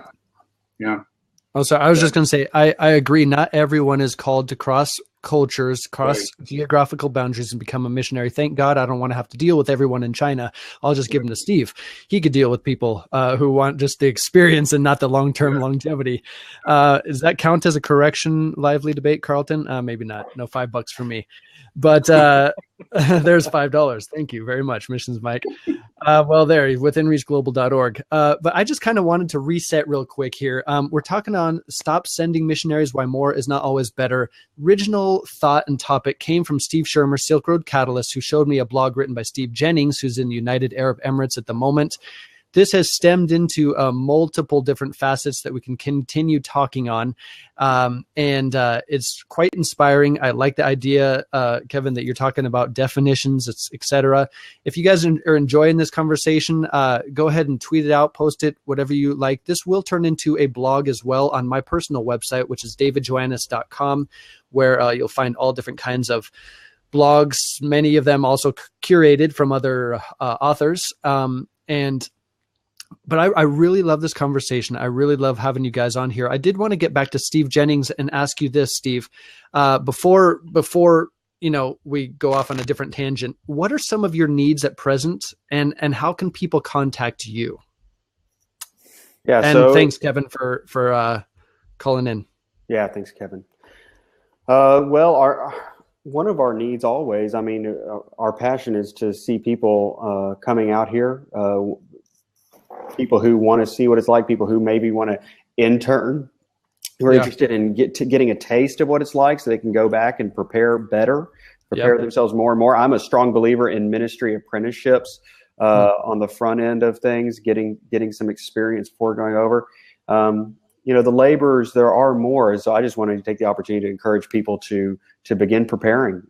A: I was just going to say, I agree. Not everyone is called to cross cultures, cross geographical boundaries and become a missionary. Thank God I don't want to have to deal with everyone in China. I'll just give them to Steve. He could deal with people who want just the experience and not the long-term longevity. Does that count as a correction, lively debate, Carlton? Maybe not. No, $5 for me. But there's $5. Thank you very much, Missions Mike. Well, there, withinreachglobal.org. But I just kind of wanted to reset real quick here. We're talking on Stop Sending Missionaries, Why More is Not Always Better. Original thought and topic came from Steve Shermer, Silk Road Catalyst, who showed me a blog written by Steve Jennings, who's in the United Arab Emirates at the moment. This has stemmed into multiple different facets that we can continue talking on. And it's quite inspiring. I like the idea, Kevin, that you're talking about definitions, et cetera. If you guys are enjoying this conversation, go ahead and tweet it out, post it, whatever you like. This will turn into a blog as well on my personal website, which is davidjoannis.com, where you'll find all different kinds of blogs, many of them also curated from other authors. But I really love this conversation. I really love having you guys on here. I did want to get back to Steve Jennings and ask you this, Steve, before we go off on a different tangent. What are some of your needs at present, and how can people contact you?
B: Yeah,
A: and thanks, Kevin, for calling in.
B: Yeah, thanks, Kevin. Well, one of our needs always, our passion is to see people coming out here. People who want to see what it's like, people who maybe want to intern, who are interested in getting a taste of what it's like so they can go back and prepare themselves more and more. I'm a strong believer in ministry apprenticeships on the front end of things, getting some experience before going over. the laborers, there are more. So I just wanted to take the opportunity to encourage people to begin preparing.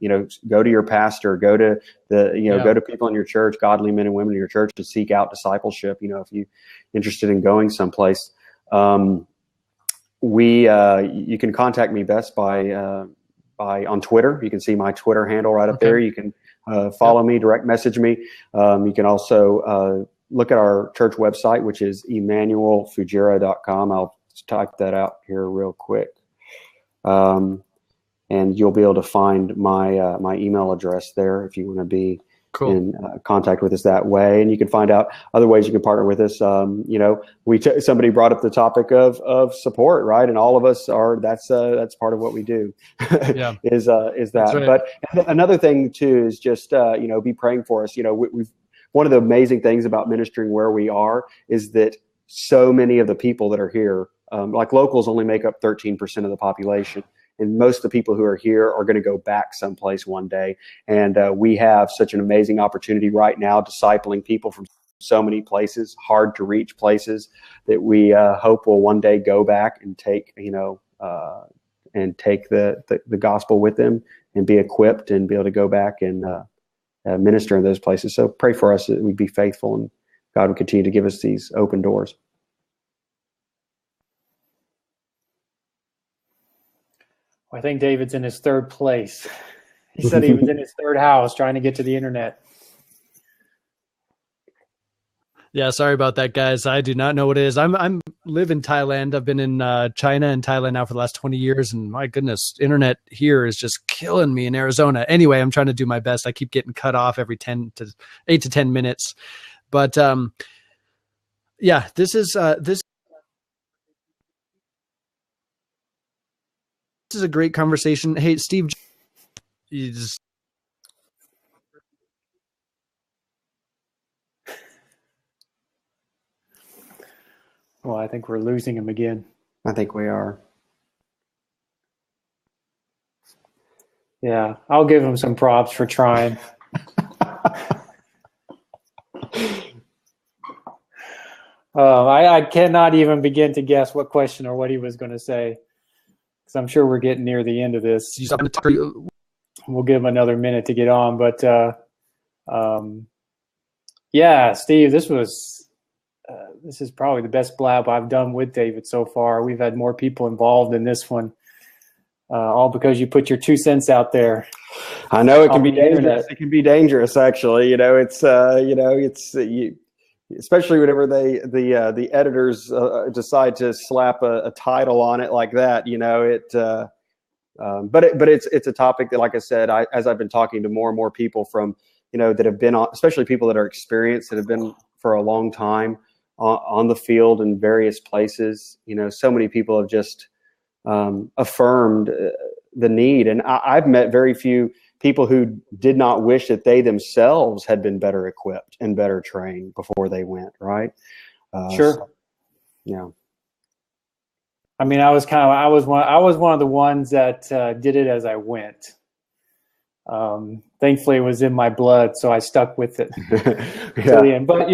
B: Go to your pastor, go to go to people in your church, godly men and women in your church, to seek out discipleship. If you're interested in going someplace, you can contact me best by on Twitter. You can see my Twitter handle right up there. You can follow me, direct message me. You can also look at our church website, which is emmanuelfujira.com. I'll type that out here real quick. And you'll be able to find my my email address there if you want to be in contact with us that way. And you can find out other ways you can partner with us. Somebody brought up the topic of support, right? And all of us are, that's part of what we do. is that. Right. But another thing too is just, be praying for us. One of the amazing things about ministering where we are is that so many of the people that are here, like locals only make up 13% of the population. And most of the people who are here are going to go back someplace one day. And we have such an amazing opportunity right now, discipling people from so many places, hard to reach places, that we hope will one day go back and take, the gospel with them and be equipped and be able to go back and minister in those places. So pray for us that we'd be faithful and God would continue to give us these open doors.
C: I think David's in his third place. He said he was in his third house trying to get to the internet.
A: Yeah, sorry about that, guys. I do not know what it is. I'm live in Thailand. I've been in China and Thailand now for the last 20 years, and my goodness, internet here is just killing me in Arizona. Anyway, I'm trying to do my best. I keep getting cut off every 8 to 10 minutes. But yeah, this is a great conversation. Hey, Steve,
C: well, I think we're losing him again.
B: I think we are.
C: Yeah, I'll give him some props for trying. I cannot even begin to guess what question or what he was going to say, because I'm sure we're getting near the end of this. We'll give him another minute to get on. But yeah, Steve, this is probably the best blab I've done with David so far. We've had more people involved in this one, all because you put your 2 cents out there.
B: I know it can be dangerous. It can be dangerous, actually. Especially whenever the editors decide to slap a title on it like that. But it's a topic that, like I said, as I've been talking to more and more people from, that have been on, especially people that are experienced, that have been for a long time on the field in various places. So many people have just affirmed the need. And I've met very few people who did not wish that they themselves had been better equipped and better trained before they went, right?
C: Sure.
B: So, yeah.
C: I mean, I was one of the ones that did it as I went. Thankfully, it was in my blood, so I stuck with it to the end. But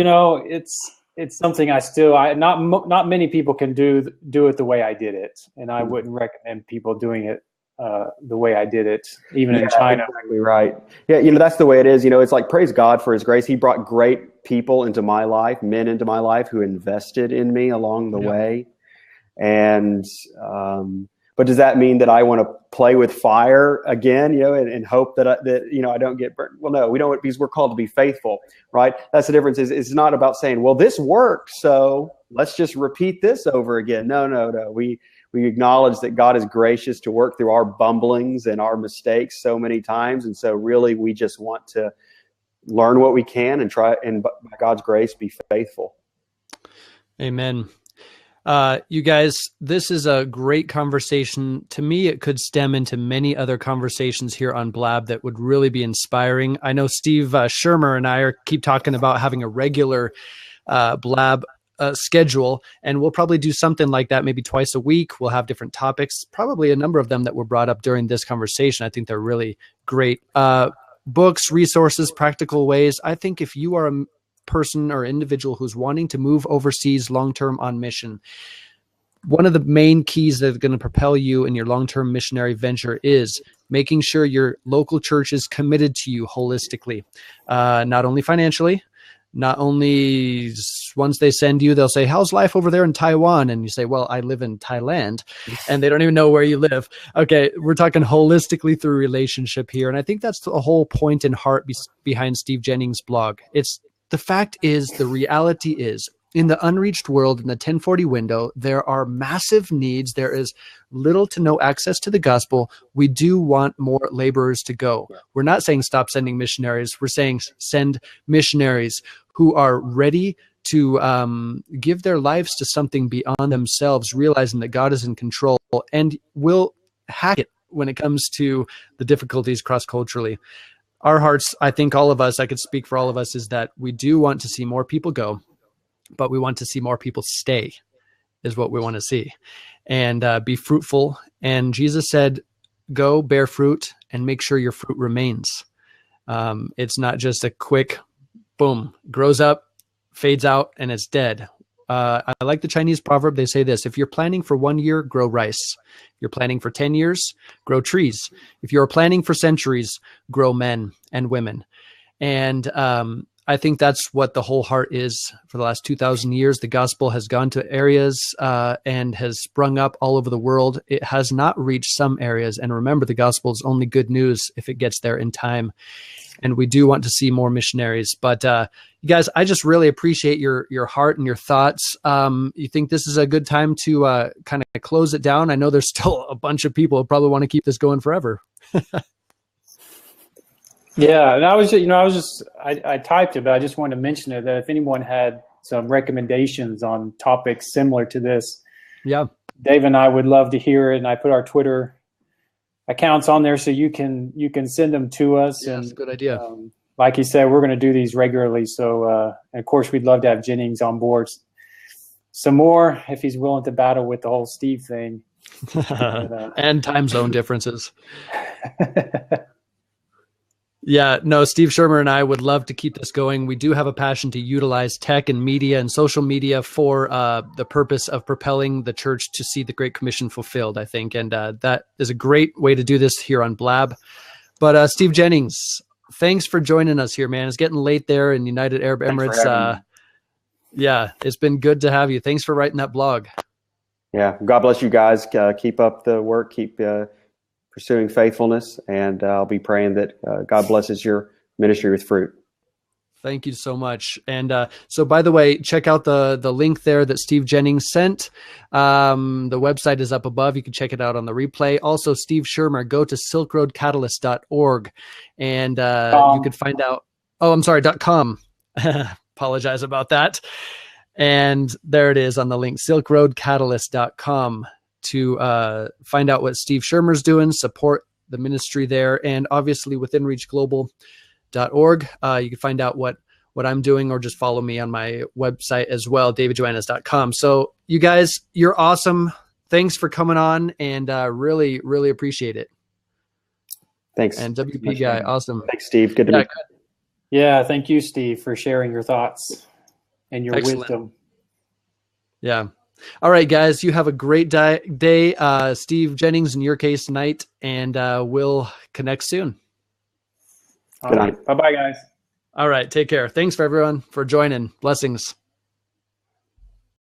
C: it's something not many people can do it the way I did it, and I wouldn't recommend people doing it the way I did it, even in China.
B: Exactly right. Yeah, that's the way it is. It's like, praise God for His grace. He brought great people into my life, men into my life, who invested in me along the way. And but does that mean that I want to play with fire again, and hope that I don't get burnt? Well, no, we don't, because we're called to be faithful, right? That's the difference. It's not about saying, well, this worked, so let's just repeat this over again. No. We acknowledge that God is gracious to work through our bumblings and our mistakes so many times, and so really we just want to learn what we can and try, and by God's grace, be faithful.
A: Amen. You guys, this is a great conversation. To me, it could stem into many other conversations here on Blab that would really be inspiring. I know Steve Shermer and I keep talking about having a regular Blab schedule, and we'll probably do something like that maybe twice a week. We'll have different topics, probably a number of them that were brought up during this conversation. I think they're really great. Books, resources, practical ways. I think if you are a person or individual who's wanting to move overseas long-term on mission, one of the main keys that are going to propel you in your long-term missionary venture is making sure your local church is committed to you holistically, not only financially, not only once they send you, they'll say, how's life over there in Taiwan? And you say, well, I live in Thailand, and they don't even know where you live. Okay. We're talking holistically through relationship here. And I think that's the whole point and heart behind Steve Jennings' blog. The fact is, the reality is, in the unreached world, in the 1040 window, there are massive needs. There is little to no access to the gospel. We do want more laborers to go. We're not saying stop sending missionaries. We're saying send missionaries who are ready to give their lives to something beyond themselves, realizing that God is in control and will hack it when it comes to the difficulties cross-culturally. Our hearts, I think all of us, I could speak for all of us, is that we do want to see more people go, but we want to see more people stay, is what we want to see, and be fruitful. And Jesus said, go bear fruit and make sure your fruit remains. It's not just a quick boom, grows up, fades out, and it's dead. I like the Chinese proverb. They say this: if you're planning for 1 year, grow rice. If you're planning for 10 years, grow trees. If you're planning for centuries, grow men and women. And I think that's what the whole heart is for the last 2,000 years. The gospel has gone to areas and has sprung up all over the world. It has not reached some areas. And remember, the gospel is only good news if it gets there in time. And we do want to see more missionaries. But you guys, I just really appreciate your heart and your thoughts. You think this is a good time to kind of close it down? I know there's still a bunch of people who probably want to keep this going forever.
C: Yeah, and I typed it, but I just wanted to mention it, that if anyone had some recommendations on topics similar to this,
A: yeah,
C: Dave and I would love to hear it. And I put our Twitter accounts on there so you can send them to us.
A: Yeah,
C: and
A: that's a good idea.
C: Like you said, we're going to do these regularly. So, and of course, we'd love to have Jennings on board some more if he's willing to battle with the whole Steve thing.
A: And time zone differences. Yeah, no, Steve Shermer and I would love to keep this going. We do have a passion to utilize tech and media and social media for the purpose of propelling the church to see the Great Commission fulfilled, I think. And that is a great way to do this here on Blab. But Steve Jennings, thanks for joining us here, man. It's getting late there in United Arab Emirates. Yeah, it's been good to have you. Thanks for writing that blog.
B: Yeah, God bless you guys. Keep up the work. Keep pursuing faithfulness, and I'll be praying that God blesses your ministry with fruit.
A: Thank you so much. And so, by the way, check out the link there that Steve Jennings sent. The website is up above. You can check it out on the replay. Also, Steve Shermer, go to silkroadcatalyst.org, and you could find out. Oh, I'm sorry, .com. Apologize about that. And there it is on the link, silkroadcatalyst.com, to find out what Steve Shermer's doing, support the ministry there, and obviously withinreachglobal.org. You can find out what I'm doing, or just follow me on my website as well, davidjoannes.com. So you guys, you're awesome. Thanks for coming on, and really, really appreciate it.
B: Thanks.
A: And WP guy, awesome.
B: Thanks, Steve. Good to meet you.
C: Yeah, thank you, Steve, for sharing your thoughts and your
A: Excellent.
C: wisdom.
A: Yeah. All right, guys, you have a great day. Steve Jennings, in your case, night, and we'll connect soon.
C: All right. Bye-bye, guys.
A: All right, take care. Thanks for everyone for joining. Blessings.